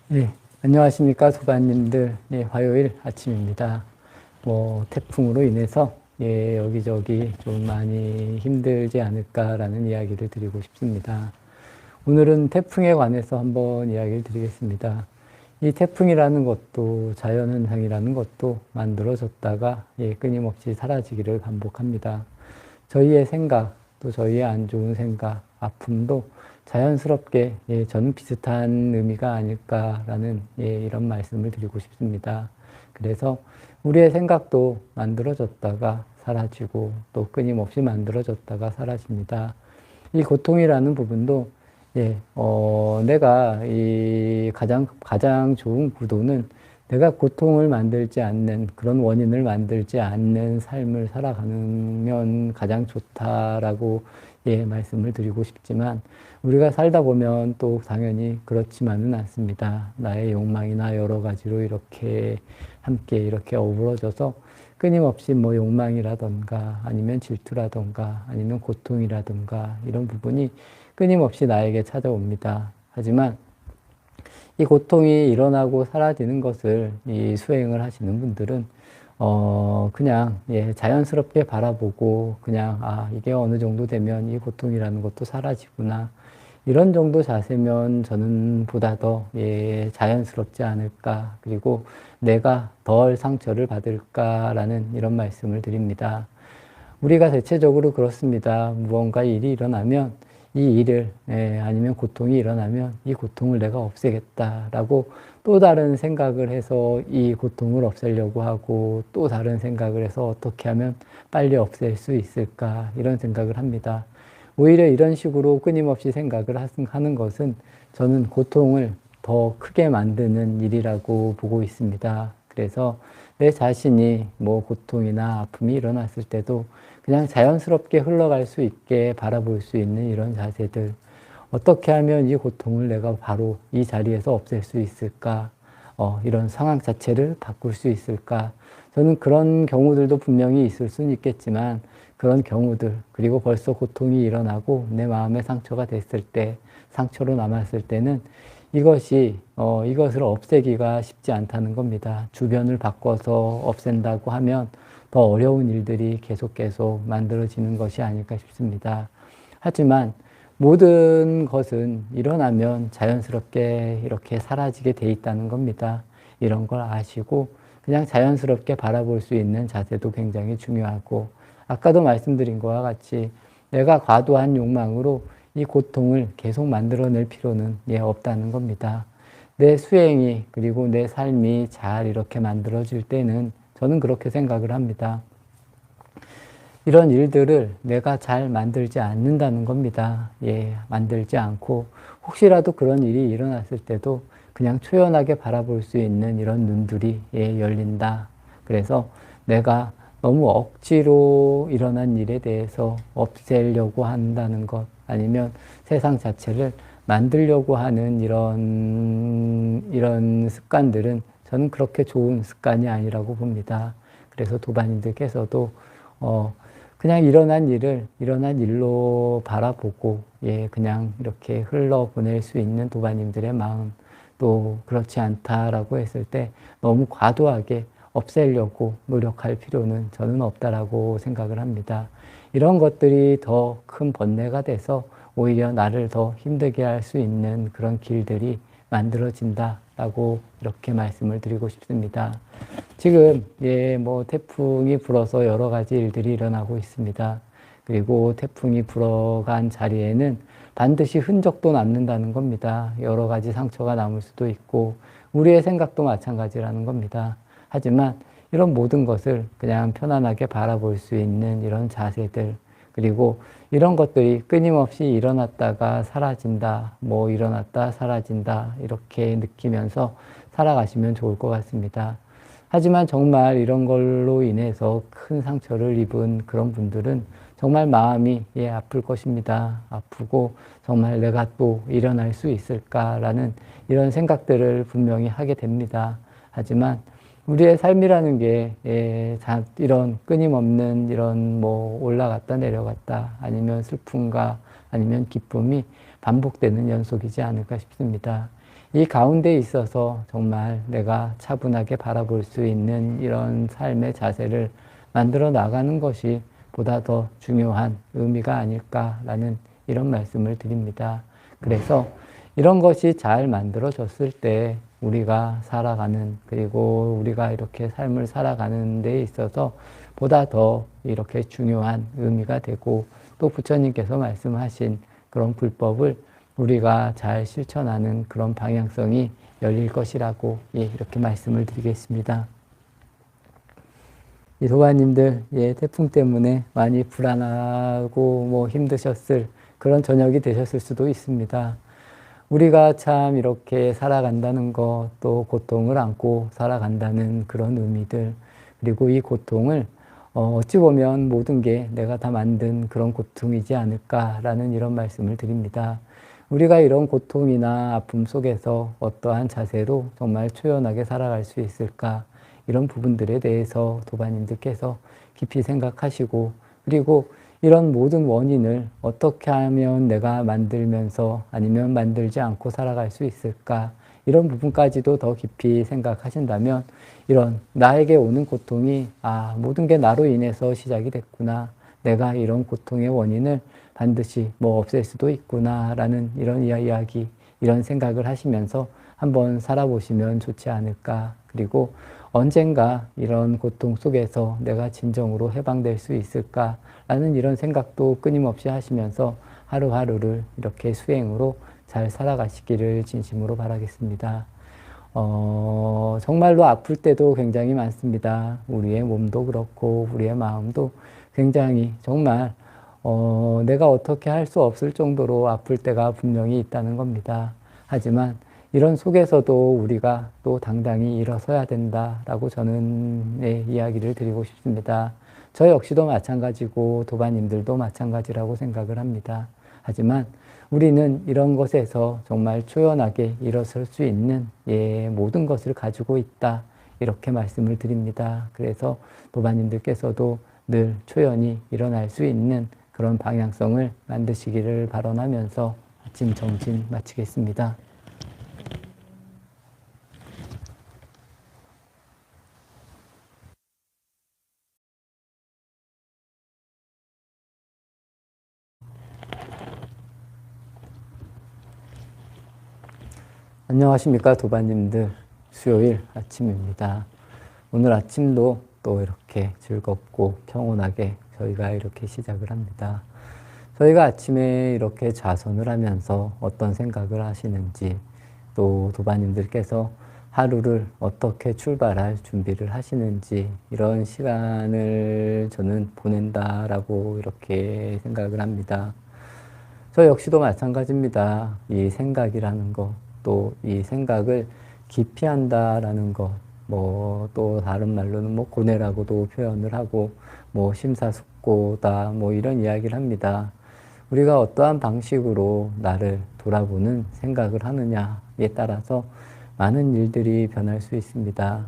네, 안녕하십니까, 소바님들. 네, 화요일 아침입니다. 태풍으로 인해서, 여기저기 좀 많이 힘들지 않을까라는 이야기를 드리고 싶습니다. 오늘은 태풍에 관해서 한번 이야기를 드리겠습니다. 이 태풍이라는 것도 자연현상이라는 것도 만들어졌다가, 끊임없이 사라지기를 반복합니다. 저희의 생각, 또 저희의 안 좋은 생각, 아픔도 자연스럽게 저는 비슷한 의미가 아닐까라는 이런 말씀을 드리고 싶습니다. 그래서 우리의 생각도 만들어졌다가 사라지고 또 끊임없이 만들어졌다가 사라집니다. 이 고통이라는 부분도 내가 이 가장 좋은 구도는 내가 고통을 만들지 않는 그런 원인을 만들지 않는 삶을 살아가면 가장 좋다라고 말씀을 드리고 싶지만 우리가 살다 보면 또 당연히 그렇지만은 않습니다. 나의 욕망이나 여러 가지로 이렇게 함께 이렇게 어우러져서 끊임없이 욕망이라던가 아니면 질투라던가 아니면 고통이라던가 이런 부분이 끊임없이 나에게 찾아옵니다. 하지만 이 고통이 일어나고 사라지는 것을 이 수행을 하시는 분들은 그냥 자연스럽게 바라보고 그냥 이게 어느 정도 되면 이 고통이라는 것도 사라지구나 이런 정도 자세면 저는 보다 더 자연스럽지 않을까 그리고 내가 덜 상처를 받을까라는 이런 말씀을 드립니다. 우리가 대체적으로 그렇습니다. 무언가 일이 일어나면 이 일을 아니면 고통이 일어나면 이 고통을 내가 없애겠다라고 또 다른 생각을 해서 이 고통을 없애려고 하고 또 다른 생각을 해서 어떻게 하면 빨리 없앨 수 있을까 이런 생각을 합니다. 오히려 이런 식으로 끊임없이 생각을 하는 것은 저는 고통을 더 크게 만드는 일이라고 보고 있습니다. 그래서 내 자신이 고통이나 아픔이 일어났을 때도 그냥 자연스럽게 흘러갈 수 있게 바라볼 수 있는 이런 자세들. 어떻게 하면 이 고통을 내가 바로 이 자리에서 없앨 수 있을까? 이런 상황 자체를 바꿀 수 있을까? 저는 그런 경우들도 분명히 있을 수는 있겠지만 그런 경우들, 그리고 벌써 고통이 일어나고 내 마음에 상처가 됐을 때, 상처로 남았을 때는 이것을 없애기가 쉽지 않다는 겁니다. 주변을 바꿔서 없앤다고 하면 더 어려운 일들이 계속 만들어지는 것이 아닐까 싶습니다. 하지만 모든 것은 일어나면 자연스럽게 이렇게 사라지게 돼 있다는 겁니다. 이런 걸 아시고 그냥 자연스럽게 바라볼 수 있는 자세도 굉장히 중요하고 아까도 말씀드린 것과 같이 내가 과도한 욕망으로 이 고통을 계속 만들어낼 필요는 없다는 겁니다. 내 수행이 그리고 내 삶이 잘 이렇게 만들어질 때는 저는 그렇게 생각을 합니다. 이런 일들을 내가 잘 만들지 않는다는 겁니다. 만들지 않고 혹시라도 그런 일이 일어났을 때도 그냥 초연하게 바라볼 수 있는 이런 눈들이 열린다. 그래서 내가 너무 억지로 일어난 일에 대해서 없애려고 한다는 것 아니면 세상 자체를 만들려고 하는 이런 습관들은 저는 그렇게 좋은 습관이 아니라고 봅니다. 그래서 도반님들께서도 그냥 일어난 일을 일어난 일로 바라보고 그냥 이렇게 흘러보낼 수 있는 도반님들의 마음 또 그렇지 않다라고 했을 때 너무 과도하게 없애려고 노력할 필요는 저는 없다라고 생각을 합니다. 이런 것들이 더 큰 번뇌가 돼서 오히려 나를 더 힘들게 할 수 있는 그런 길들이 만들어진다라고 이렇게 말씀을 드리고 싶습니다. 지금 태풍이 불어서 여러 가지 일들이 일어나고 있습니다. 그리고 태풍이 불어간 자리에는 반드시 흔적도 남는다는 겁니다. 여러 가지 상처가 남을 수도 있고 우리의 생각도 마찬가지라는 겁니다. 하지만 이런 모든 것을 그냥 편안하게 바라볼 수 있는 이런 자세들 그리고 이런 것들이 끊임없이 일어났다가 사라진다, 일어났다 사라진다 이렇게 느끼면서 살아가시면 좋을 것 같습니다. 하지만 정말 이런 걸로 인해서 큰 상처를 입은 그런 분들은 정말 마음이 아플 것입니다. 아프고 정말 내가 또 일어날 수 있을까라는 이런 생각들을 분명히 하게 됩니다. 하지만 우리의 삶이라는 게 이런 끊임없는 이런 올라갔다 내려갔다 아니면 슬픔과 아니면 기쁨이 반복되는 연속이지 않을까 싶습니다. 이 가운데 있어서 정말 내가 차분하게 바라볼 수 있는 이런 삶의 자세를 만들어 나가는 것이 보다 더 중요한 의미가 아닐까라는 이런 말씀을 드립니다. 그래서 이런 것이 잘 만들어졌을 때 우리가 살아가는, 그리고 우리가 이렇게 삶을 살아가는 데 있어서 보다 더 이렇게 중요한 의미가 되고, 또 부처님께서 말씀하신 그런 불법을 우리가 잘 실천하는 그런 방향성이 열릴 것이라고 이렇게 말씀을 드리겠습니다. 이 도반님들, 태풍 때문에 많이 불안하고 힘드셨을 그런 저녁이 되셨을 수도 있습니다. 우리가 참 이렇게 살아간다는 것, 또 고통을 안고 살아간다는 그런 의미들, 그리고 이 고통을 어찌 보면 모든 게 내가 다 만든 그런 고통이지 않을까라는 이런 말씀을 드립니다. 우리가 이런 고통이나 아픔 속에서 어떠한 자세로 정말 초연하게 살아갈 수 있을까, 이런 부분들에 대해서 도반님들께서 깊이 생각하시고, 그리고 이런 모든 원인을 어떻게 하면 내가 만들면서 아니면 만들지 않고 살아갈 수 있을까, 이런 부분까지도 더 깊이 생각하신다면 이런 나에게 오는 고통이 모든 게 나로 인해서 시작이 됐구나, 내가 이런 고통의 원인을 반드시 없앨 수도 있구나 라는 이런 이야기, 이런 생각을 하시면서 한번 살아보시면 좋지 않을까. 그리고 언젠가 이런 고통 속에서 내가 진정으로 해방될 수 있을까 라는 이런 생각도 끊임없이 하시면서 하루하루를 이렇게 수행으로 잘 살아가시기를 진심으로 바라겠습니다. 정말로 아플 때도 굉장히 많습니다. 우리의 몸도 그렇고 우리의 마음도 굉장히 정말 내가 어떻게 할 수 없을 정도로 아플 때가 분명히 있다는 겁니다. 하지만 이런 속에서도 우리가 또 당당히 일어서야 된다라고 저는 이야기를 드리고 싶습니다. 저 역시도 마찬가지고 도반님들도 마찬가지라고 생각을 합니다. 하지만 우리는 이런 것에서 정말 초연하게 일어설 수 있는 모든 것을 가지고 있다, 이렇게 말씀을 드립니다. 그래서 도반님들께서도 늘 초연히 일어날 수 있는 그런 방향성을 만드시기를 발언하면서 아침 정진 마치겠습니다. 안녕하십니까 도반님들, 수요일 아침입니다. 오늘 아침도 또 이렇게 즐겁고 평온하게 저희가 이렇게 시작을 합니다. 저희가 아침에 이렇게 자선을 하면서 어떤 생각을 하시는지, 또 도반님들께서 하루를 어떻게 출발할 준비를 하시는지, 이런 시간을 저는 보낸다라고 이렇게 생각을 합니다. 저 역시도 마찬가지입니다. 이 생각이라는 것, 또 이 생각을 기피한다라는 것, 또 다른 말로는 고뇌라고도 표현을 하고, 심사숙고다, 이런 이야기를 합니다. 우리가 어떠한 방식으로 나를 돌아보는 생각을 하느냐에 따라서 많은 일들이 변할 수 있습니다.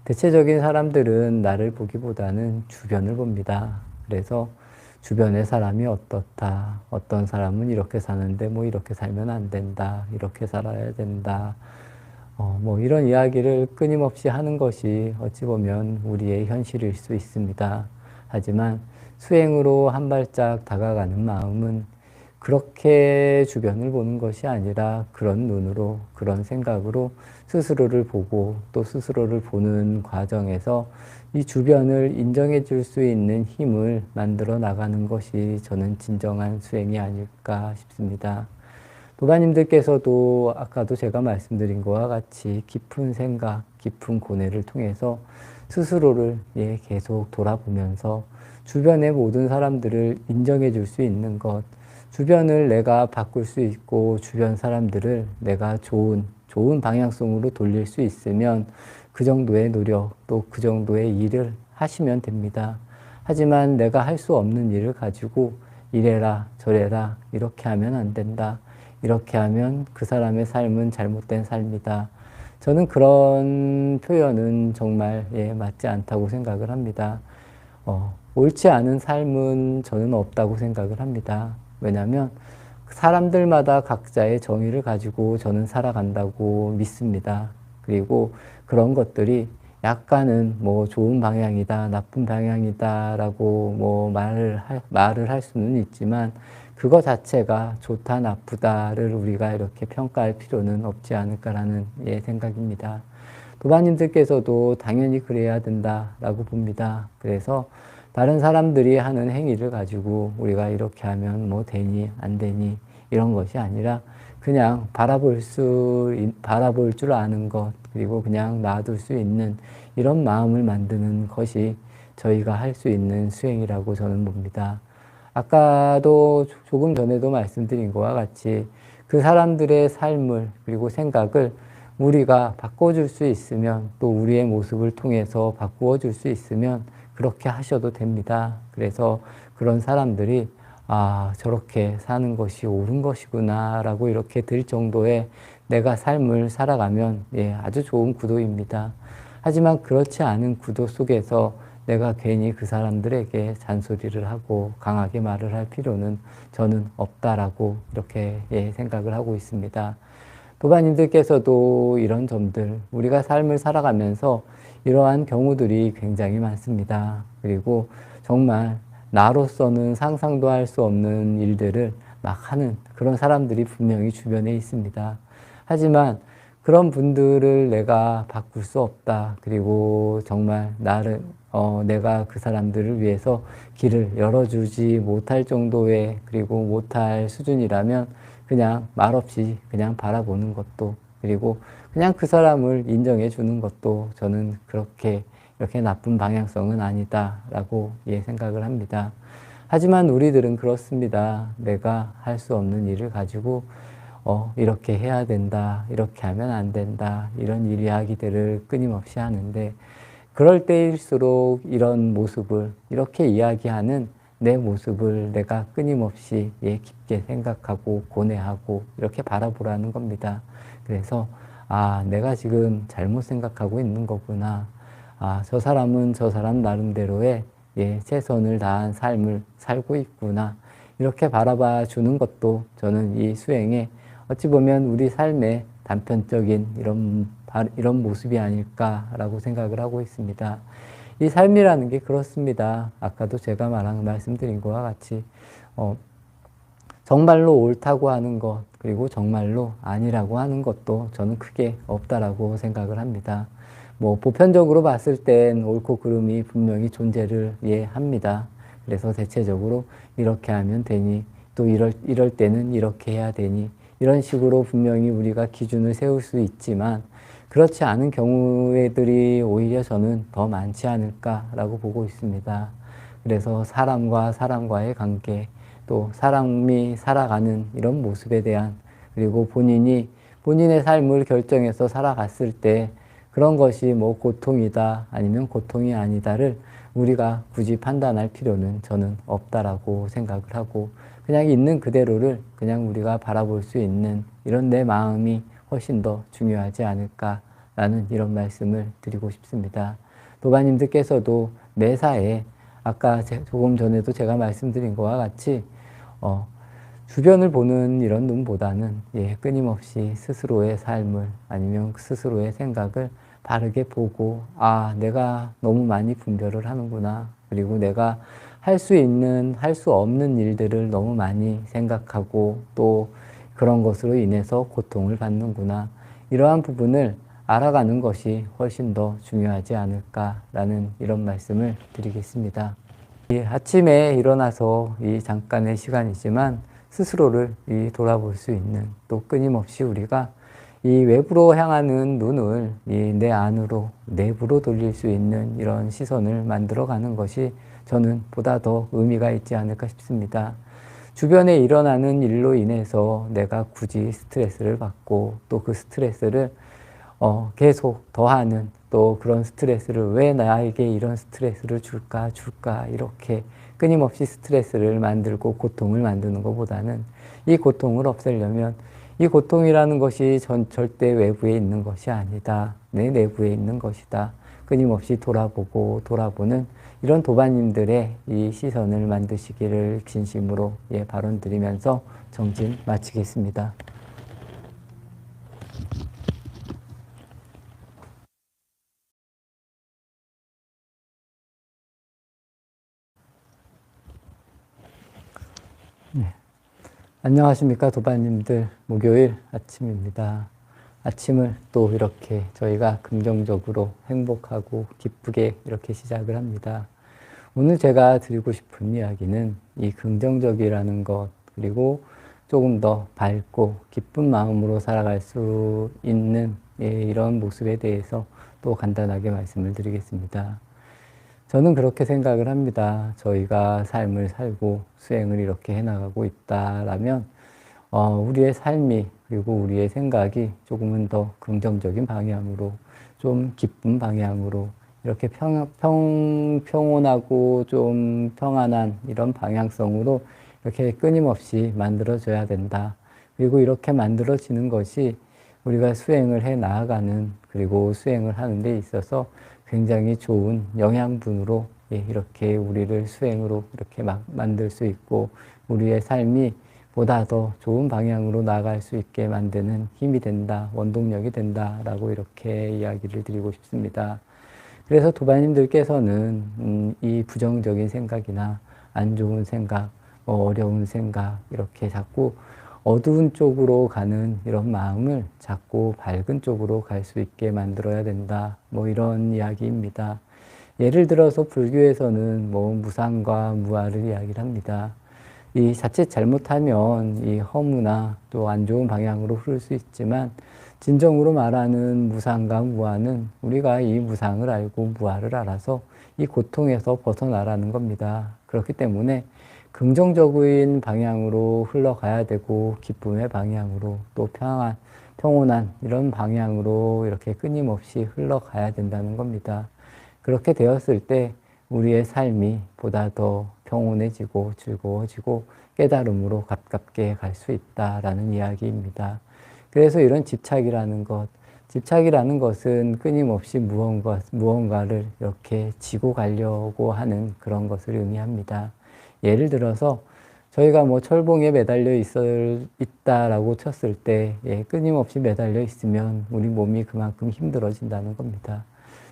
대체적인 사람들은 나를 보기보다는 주변을 봅니다. 그래서 주변의 사람이 어떻다, 어떤 사람은 이렇게 사는데 이렇게 살면 안 된다, 이렇게 살아야 된다, 이런 이야기를 끊임없이 하는 것이 어찌 보면 우리의 현실일 수 있습니다. 하지만 수행으로 한 발짝 다가가는 마음은 그렇게 주변을 보는 것이 아니라 그런 눈으로, 그런 생각으로 스스로를 보고, 또 스스로를 보는 과정에서 이 주변을 인정해 줄 수 있는 힘을 만들어 나가는 것이 저는 진정한 수행이 아닐까 싶습니다. 도반님들께서도 아까도 제가 말씀드린 것과 같이 깊은 생각, 깊은 고뇌를 통해서 스스로를 계속 돌아보면서 주변의 모든 사람들을 인정해 줄 수 있는 것, 주변을 내가 바꿀 수 있고 주변 사람들을 내가 좋은 방향성으로 돌릴 수 있으면 그 정도의 노력, 또 그 정도의 일을 하시면 됩니다. 하지만 내가 할 수 없는 일을 가지고 이래라 저래라 이렇게 하면 안 된다, 이렇게 하면 그 사람의 삶은 잘못된 삶이다, 저는 그런 표현은 정말 맞지 않다고 생각을 합니다. 옳지 않은 삶은 저는 없다고 생각을 합니다. 왜냐하면 사람들마다 각자의 정의를 가지고 저는 살아간다고 믿습니다. 그리고 그런 것들이 약간은 뭐 좋은 방향이다, 나쁜 방향이다라고 뭐 말을 할 수는 있지만 그거 자체가 좋다, 나쁘다를 우리가 이렇게 평가할 필요는 없지 않을까라는 생각입니다. 도반님들께서도 당연히 그래야 된다라고 봅니다. 그래서 다른 사람들이 하는 행위를 가지고 우리가 이렇게 하면 뭐 되니 안 되니 이런 것이 아니라 그냥 바라볼 줄 아는 것, 그리고 그냥 놔둘 수 있는 이런 마음을 만드는 것이 저희가 할 수 있는 수행이라고 저는 봅니다. 아까도 조금 전에도 말씀드린 것과 같이 그 사람들의 삶을 그리고 생각을 우리가 바꿔줄 수 있으면, 또 우리의 모습을 통해서 바꾸어 줄 수 있으면 그렇게 하셔도 됩니다. 그래서 그런 사람들이 저렇게 사는 것이 옳은 것이구나 라고 이렇게 들 정도의 내가 삶을 살아가면 아주 좋은 구도입니다. 하지만 그렇지 않은 구도 속에서 내가 괜히 그 사람들에게 잔소리를 하고 강하게 말을 할 필요는 저는 없다라고 이렇게 생각을 하고 있습니다. 도반님들께서도 이런 점들, 우리가 삶을 살아가면서 이러한 경우들이 굉장히 많습니다. 그리고 정말 나로서는 상상도 할 수 없는 일들을 막 하는 그런 사람들이 분명히 주변에 있습니다. 하지만 그런 분들을 내가 바꿀 수 없다. 그리고 정말 내가 그 사람들을 위해서 길을 열어주지 못할 정도의, 그리고 못할 수준이라면 그냥 말없이 그냥 바라보는 것도, 그리고 그냥 그 사람을 인정해 주는 것도 저는 이렇게 나쁜 방향성은 아니다라고 생각을 합니다. 하지만 우리들은 그렇습니다. 내가 할 수 없는 일을 가지고 이렇게 해야 된다, 이렇게 하면 안 된다, 이런 이야기들을 끊임없이 하는데, 그럴 때일수록 이런 모습을, 이렇게 이야기하는 내 모습을 내가 끊임없이 깊게 생각하고 고뇌하고 이렇게 바라보라는 겁니다. 그래서 내가 지금 잘못 생각하고 있는 거구나. 저 사람은 저 사람 나름대로의 최선을 다한 삶을 살고 있구나. 이렇게 바라봐 주는 것도 저는 이 수행에 어찌 보면 우리 삶의 단편적인 이런 모습이 아닐까라고 생각을 하고 있습니다. 이 삶이라는 게 그렇습니다. 아까도 제가 말씀드린 것과 같이 정말로 옳다고 하는 것, 그리고 정말로 아니라고 하는 것도 저는 크게 없다라고 생각을 합니다. 뭐 보편적으로 봤을 땐 옳고 그름이 분명히 존재를 합니다. 그래서 대체적으로 이렇게 하면 되니, 또 이럴 때는 이렇게 해야 되니, 이런 식으로 분명히 우리가 기준을 세울 수 있지만 그렇지 않은 경우들이 오히려 저는 더 많지 않을까라고 보고 있습니다. 그래서 사람과 사람과의 관계, 또 사람이 살아가는 이런 모습에 대한, 그리고 본인의 삶을 결정해서 살아갔을 때 그런 것이 뭐 고통이다 아니면 고통이 아니다를 우리가 굳이 판단할 필요는 저는 없다라고 생각을 하고, 그냥 있는 그대로를 그냥 우리가 바라볼 수 있는 이런 내 마음이 훨씬 더 중요하지 않을까라는 이런 말씀을 드리고 싶습니다. 도반님들께서도 매사에 아까 조금 전에도 제가 말씀드린 것과 같이 주변을 보는 이런 눈보다는 끊임없이 스스로의 삶을 아니면 스스로의 생각을 바르게 보고, 내가 너무 많이 분별을 하는구나. 그리고 내가 할 수 있는, 할 수 없는 일들을 너무 많이 생각하고 또 그런 것으로 인해서 고통을 받는구나. 이러한 부분을 알아가는 것이 훨씬 더 중요하지 않을까라는 이런 말씀을 드리겠습니다. 아침에 일어나서 이 잠깐의 시간이지만 스스로를 돌아볼 수 있는, 또 끊임없이 우리가 이 외부로 향하는 눈을 내 안으로, 내부로 돌릴 수 있는 이런 시선을 만들어가는 것이 저는 보다 더 의미가 있지 않을까 싶습니다. 주변에 일어나는 일로 인해서 내가 굳이 스트레스를 받고 또 그 스트레스를 계속 더하는, 또 그런 스트레스를 왜 나에게 이런 스트레스를 줄까 이렇게 끊임없이 스트레스를 만들고 고통을 만드는 것보다는 이 고통을 없애려면 이 고통이라는 것이 절대 외부에 있는 것이 아니다. 내 내부에 있는 것이다. 끊임없이 돌아보는 이런 도반님들의 이 시선을 만드시기를 진심으로 발언드리면서 정진 마치겠습니다. 네. 안녕하십니까 도반님들. 목요일 아침입니다. 아침을 또 이렇게 저희가 긍정적으로 행복하고 기쁘게 이렇게 시작을 합니다. 오늘 제가 드리고 싶은 이야기는 이 긍정적이라는 것, 그리고 조금 더 밝고 기쁜 마음으로 살아갈 수 있는 이런 모습에 대해서 또 간단하게 말씀을 드리겠습니다. 저는 그렇게 생각을 합니다. 저희가 삶을 살고 수행을 이렇게 해나가고 있다라면 우리의 삶이, 그리고 우리의 생각이 조금은 더 긍정적인 방향으로, 좀 기쁜 방향으로, 이렇게 평온하고 좀 평안한 이런 방향성으로 이렇게 끊임없이 만들어져야 된다. 그리고 이렇게 만들어지는 것이 우리가 수행을 해 나아가는, 그리고 수행을 하는 데 있어서 굉장히 좋은 영양분으로 이렇게 우리를 수행으로 이렇게 만들 수 있고, 우리의 삶이 보다 더 좋은 방향으로 나아갈 수 있게 만드는 힘이 된다, 원동력이 된다라고 이렇게 이야기를 드리고 싶습니다. 그래서 도반님들께서는 이 부정적인 생각이나 안 좋은 생각, 어려운 생각, 이렇게 자꾸 어두운 쪽으로 가는 이런 마음을 자꾸 밝은 쪽으로 갈 수 있게 만들어야 된다, 이런 이야기입니다. 예를 들어서 불교에서는 무상과 무아를 이야기를 합니다. 이 자칫 잘못하면 이 허무나 또 안 좋은 방향으로 흐를 수 있지만, 진정으로 말하는 무상과 무아는 우리가 이 무상을 알고 무아를 알아서 이 고통에서 벗어나라는 겁니다. 그렇기 때문에 긍정적인 방향으로 흘러가야 되고, 기쁨의 방향으로, 또 평온한 이런 방향으로 이렇게 끊임없이 흘러가야 된다는 겁니다. 그렇게 되었을 때 우리의 삶이 보다 더 평온해지고 즐거워지고 깨달음으로 가깝게 갈 수 있다라는 이야기입니다. 그래서 이런 집착이라는 것은 끊임없이 무언가를 이렇게 지고 가려고 하는 그런 것을 의미합니다. 예를 들어서 저희가 철봉에 매달려 있다라고 쳤을 때 끊임없이 매달려 있으면 우리 몸이 그만큼 힘들어진다는 겁니다.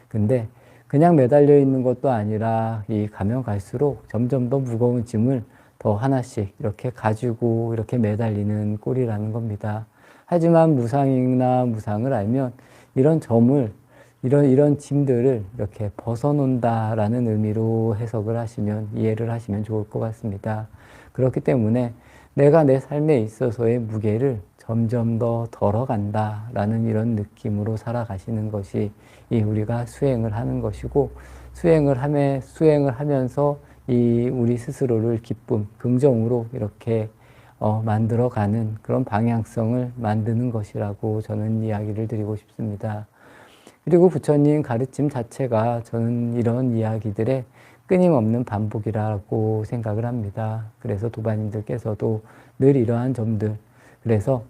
근데 그냥 매달려 있는 것도 아니라 가면 갈수록 점점 더 무거운 짐을 더 하나씩 이렇게 가지고 이렇게 매달리는 꼴이라는 겁니다. 하지만 무상을 알면 이런 이런 짐들을 이렇게 벗어놓는다라는 의미로 이해를 하시면 좋을 것 같습니다. 그렇기 때문에 내가 내 삶에 있어서의 무게를 점점 더 덜어간다라는 이런 느낌으로 살아가시는 것이 우리가 수행을 하는 것이고, 수행을 하면서 우리 스스로를 기쁨, 긍정으로 이렇게 만들어가는 그런 방향성을 만드는 것이라고 저는 이야기를 드리고 싶습니다. 그리고 부처님 가르침 자체가 저는 이런 이야기들의 끊임없는 반복이라고 생각을 합니다. 그래서 도반님들께서도 늘 이러한 점들, 그래서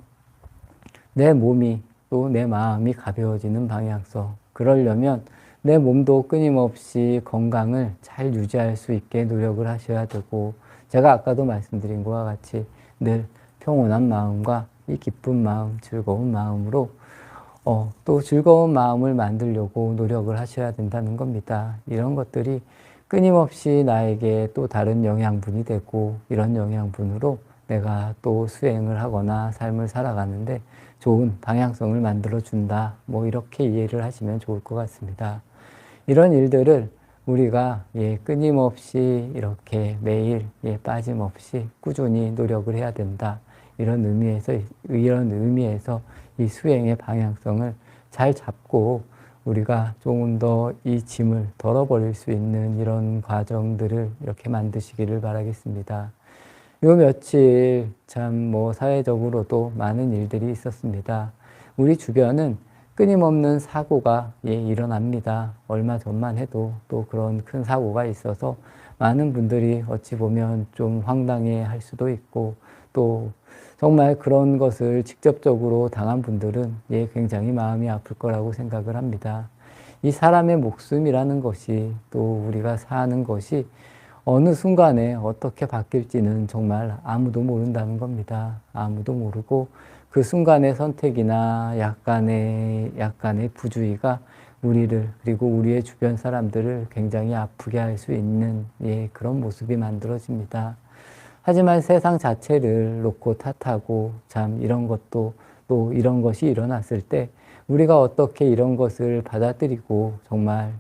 내 몸이 또 내 마음이 가벼워지는 방향성, 그러려면 내 몸도 끊임없이 건강을 잘 유지할 수 있게 노력을 하셔야 되고, 제가 아까도 말씀드린 것과 같이 늘 평온한 마음과 이 기쁜 마음, 즐거운 마음으로 또 즐거운 마음을 만들려고 노력을 하셔야 된다는 겁니다. 이런 것들이 끊임없이 나에게 또 다른 영양분이 되고, 이런 영양분으로 내가 또 수행을 하거나 삶을 살아가는데 좋은 방향성을 만들어준다. 이렇게 이해를 하시면 좋을 것 같습니다. 이런 일들을 우리가 끊임없이 이렇게 매일 빠짐없이 꾸준히 노력을 해야 된다. 이런 의미에서 이 수행의 방향성을 잘 잡고 우리가 조금 더 이 짐을 덜어버릴 수 있는 이런 과정들을 이렇게 만드시기를 바라겠습니다. 요 며칠 참 사회적으로도 많은 일들이 있었습니다. 우리 주변은 끊임없는 사고가 일어납니다. 얼마 전만 해도 또 그런 큰 사고가 있어서 많은 분들이 어찌 보면 좀 황당해 할 수도 있고, 또 정말 그런 것을 직접적으로 당한 분들은 굉장히 마음이 아플 거라고 생각을 합니다. 이 사람의 목숨이라는 것이 또 우리가 사는 것이 어느 순간에 어떻게 바뀔지는 정말 아무도 모른다는 겁니다. 아무도 모르고 그 순간의 선택이나 약간의 부주의가 우리를 그리고 우리의 주변 사람들을 굉장히 아프게 할 수 있는 그런 모습이 만들어집니다. 하지만 세상 자체를 놓고 탓하고 참 이런 것도 또 이런 것이 일어났을 때 우리가 어떻게 이런 것을 받아들이고 정말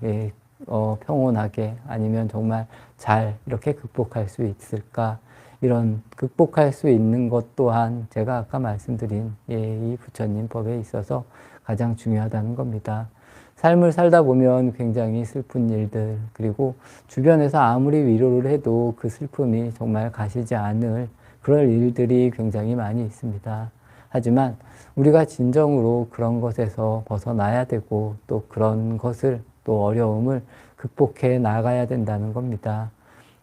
평온하게 아니면 정말 잘 이렇게 극복할 수 있을까? 이런 극복할 수 있는 것 또한 제가 아까 말씀드린 이 부처님 법에 있어서 가장 중요하다는 겁니다. 삶을 살다 보면 굉장히 슬픈 일들 그리고 주변에서 아무리 위로를 해도 그 슬픔이 정말 가시지 않을 그럴 일들이 굉장히 많이 있습니다. 하지만 우리가 진정으로 그런 것에서 벗어나야 되고 또 그런 것을 또 어려움을 극복해 나가야 된다는 겁니다.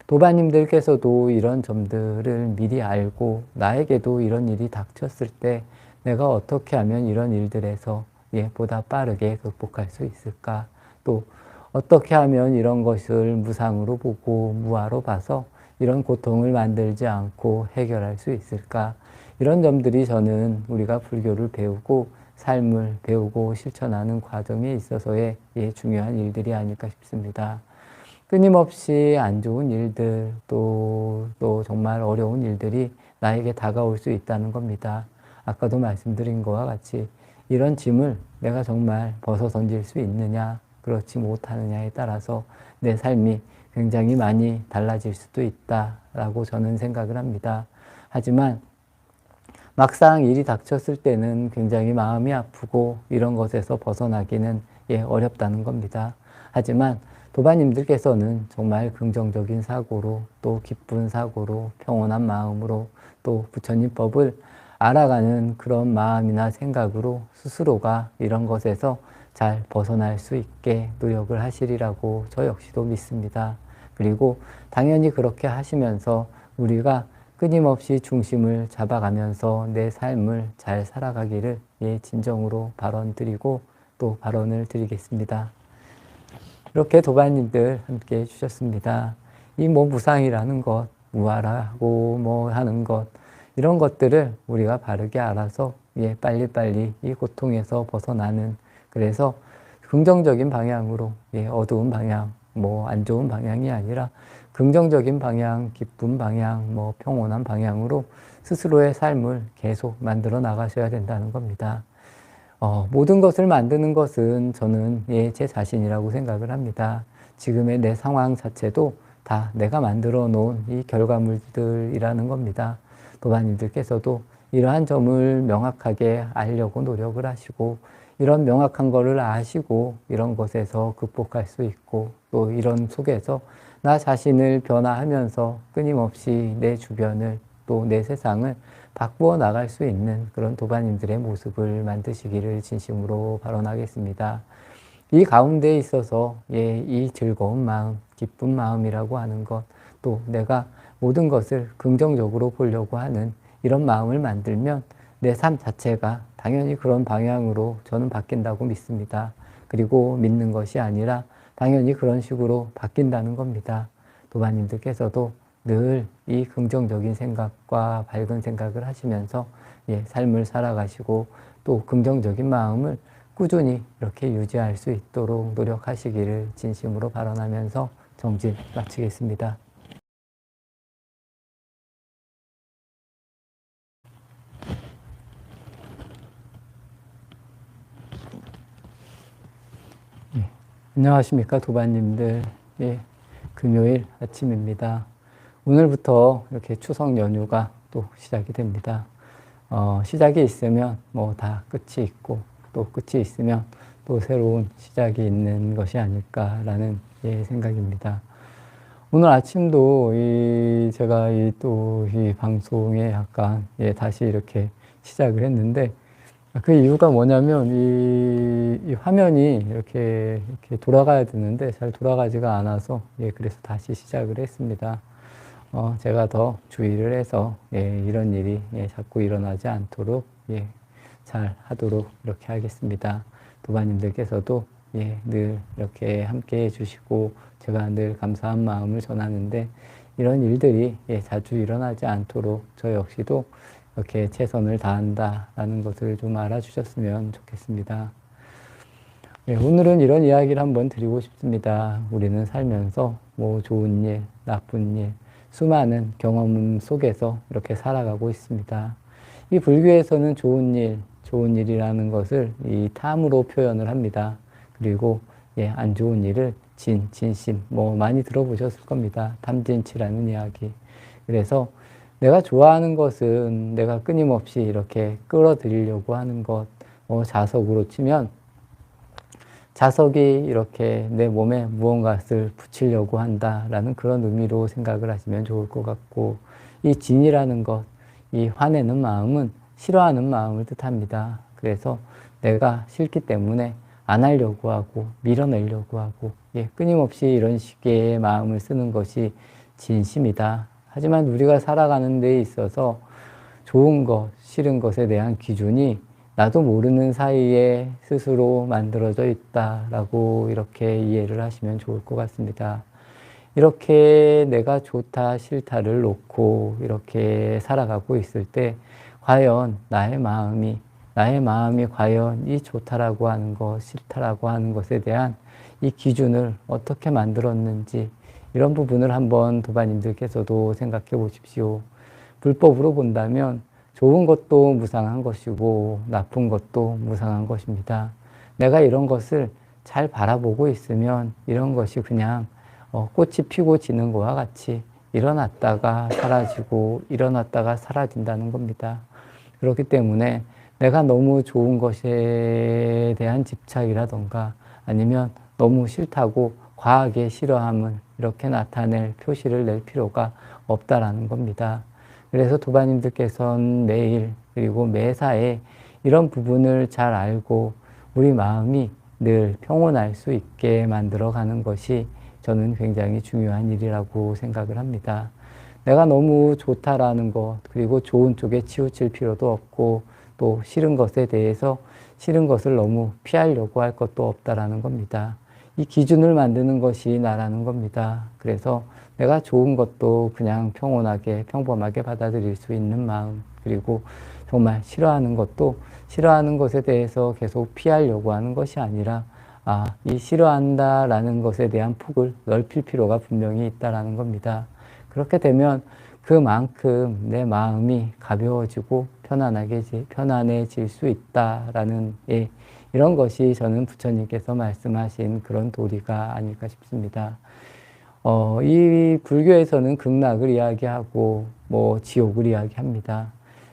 도반님들께서도 이런 점들을 미리 알고 나에게도 이런 일이 닥쳤을 때 내가 어떻게 하면 이런 일들에서 보다 빠르게 극복할 수 있을까? 또 어떻게 하면 이런 것을 무상으로 보고 무아로 봐서 이런 고통을 만들지 않고 해결할 수 있을까? 이런 점들이 저는 우리가 불교를 배우고 삶을 배우고 실천하는 과정에 있어서의 중요한 일들이 아닐까 싶습니다. 끊임없이 안 좋은 일들, 또 정말 어려운 일들이 나에게 다가올 수 있다는 겁니다. 아까도 말씀드린 것과 같이 이런 짐을 내가 정말 벗어 던질 수 있느냐, 그렇지 못하느냐에 따라서 내 삶이 굉장히 많이 달라질 수도 있다라고 저는 생각을 합니다. 하지만 막상 일이 닥쳤을 때는 굉장히 마음이 아프고 이런 것에서 벗어나기는 어렵다는 겁니다. 하지만 도반님들께서는 정말 긍정적인 사고로 또 기쁜 사고로 평온한 마음으로 또 부처님 법을 알아가는 그런 마음이나 생각으로 스스로가 이런 것에서 잘 벗어날 수 있게 노력을 하시리라고 저 역시도 믿습니다. 그리고 당연히 그렇게 하시면서 우리가 끊임없이 중심을 잡아가면서 내 삶을 잘 살아가기를 진정으로 발언드리고 또 발언을 드리겠습니다. 이렇게 도반님들 함께 해주셨습니다. 이 무상이라는 것, 무아라고 하는 것, 이런 것들을 우리가 바르게 알아서 빨리빨리 이 고통에서 벗어나는 그래서 긍정적인 방향으로 어두운 방향, 안 좋은 방향이 아니라 긍정적인 방향, 기쁜 방향, 평온한 방향으로 스스로의 삶을 계속 만들어 나가셔야 된다는 겁니다. 모든 것을 만드는 것은 저는 제 자신이라고 생각을 합니다. 지금의 내 상황 자체도 다 내가 만들어 놓은 이 결과물들이라는 겁니다. 도반님들께서도 이러한 점을 명확하게 알려고 노력을 하시고 이런 명확한 거를 아시고 이런 것에서 극복할 수 있고 또 이런 속에서 나 자신을 변화하면서 끊임없이 내 주변을 또 내 세상을 바꾸어 나갈 수 있는 그런 도반님들의 모습을 만드시기를 진심으로 발언하겠습니다. 이 가운데에 있어서 이 즐거운 마음, 기쁜 마음이라고 하는 것, 또 내가 모든 것을 긍정적으로 보려고 하는 이런 마음을 만들면 내 삶 자체가 당연히 그런 방향으로 저는 바뀐다고 믿습니다. 그리고 믿는 것이 아니라 당연히 그런 식으로 바뀐다는 겁니다. 도반님들께서도 늘 이 긍정적인 생각과 밝은 생각을 하시면서 삶을 살아가시고 또 긍정적인 마음을 꾸준히 이렇게 유지할 수 있도록 노력하시기를 진심으로 발언하면서 정진 마치겠습니다. 안녕하십니까 도반님들. 금요일 아침입니다. 오늘부터 이렇게 추석 연휴가 또 시작이 됩니다. 시작이 있으면 다 끝이 있고 또 끝이 있으면 또 새로운 시작이 있는 것이 아닐까라는 생각입니다. 오늘 아침도 제가 또 이 방송에 약간 다시 이렇게 시작을 했는데 그 이유가 뭐냐면 이 화면이 이렇게 돌아가야 되는데 잘 돌아가지가 않아서 그래서 다시 시작을 했습니다. 제가 더 주의를 해서 이런 일이 자꾸 일어나지 않도록 잘 하도록 이렇게 하겠습니다. 도반님들께서도 예, 늘 이렇게 함께 해주시고 제가 늘 감사한 마음을 전하는데 이런 일들이 예, 자주 일어나지 않도록 저 역시도 이렇게 최선을 다한다라는 것을 좀 알아주셨으면 좋겠습니다. 예, 오늘은 이런 이야기를 한번 드리고 싶습니다. 우리는 살면서 뭐 좋은 일, 나쁜 일, 수많은 경험 속에서 이렇게 살아가고 있습니다. 이 불교에서는 좋은 일이라는 것을 이 탐으로 표현을 합니다. 그리고 예, 안 좋은 일을 진심, 뭐 많이 들어보셨을 겁니다. 탐진치라는 이야기. 그래서 내가 좋아하는 것은 내가 끊임없이 이렇게 끌어들이려고 하는 것, 자석으로 치면 자석이 이렇게 내 몸에 무언가를 붙이려고 한다라는 그런 의미로 생각을 하시면 좋을 것 같고, 이 진이라는 것, 이 화내는 마음은 싫어하는 마음을 뜻합니다. 그래서 내가 싫기 때문에 안 하려고 하고 밀어내려고 하고 예, 끊임없이 이런 식의 마음을 쓰는 것이 진심이다. 하지만 우리가 살아가는 데 있어서 좋은 것, 싫은 것에 대한 기준이 나도 모르는 사이에 스스로 만들어져 있다라고 이렇게 이해를 하시면 좋을 것 같습니다. 이렇게 내가 좋다, 싫다를 놓고 이렇게 살아가고 있을 때 과연 나의 마음이 과연 이 좋다라고 하는 것, 싫다라고 하는 것에 대한 이 기준을 어떻게 만들었는지 이런 부분을 한번 도반님들께서도 생각해 보십시오. 불법으로 본다면 좋은 것도 무상한 것이고 나쁜 것도 무상한 것입니다. 내가 이런 것을 잘 바라보고 있으면 이런 것이 그냥 꽃이 피고 지는 것과 같이 일어났다가 사라지고 일어났다가 사라진다는 겁니다. 그렇기 때문에 내가 너무 좋은 것에 대한 집착이라던가 아니면 너무 싫다고 과하게 싫어함을 이렇게 나타낼 표시를 낼 필요가 없다라는 겁니다. 그래서 도반님들께서는 매일 그리고 매사에 이런 부분을 잘 알고 우리 마음이 늘 평온할 수 있게 만들어가는 것이 저는 굉장히 중요한 일이라고 생각을 합니다. 내가 너무 좋다라는 것, 그리고 좋은 쪽에 치우칠 필요도 없고 또 싫은 것에 대해서 싫은 것을 너무 피하려고 할 것도 없다라는 겁니다. 이 기준을 만드는 것이 나라는 겁니다. 그래서 내가 좋은 것도 그냥 평온하게 평범하게 받아들일 수 있는 마음, 그리고 정말 싫어하는 것도 싫어하는 것에 대해서 계속 피하려고 하는 것이 아니라 이 싫어한다라는 것에 대한 폭을 넓힐 필요가 분명히 있다라는 겁니다. 그렇게 되면 그만큼 내 마음이 가벼워지고 편안해질 수 있다라는 이런 것이 저는 부처님께서 말씀하신 그런 도리가 아닐까 싶습니다. 이 불교에서는 극락을 이야기하고 뭐 지옥을 이야기합니다.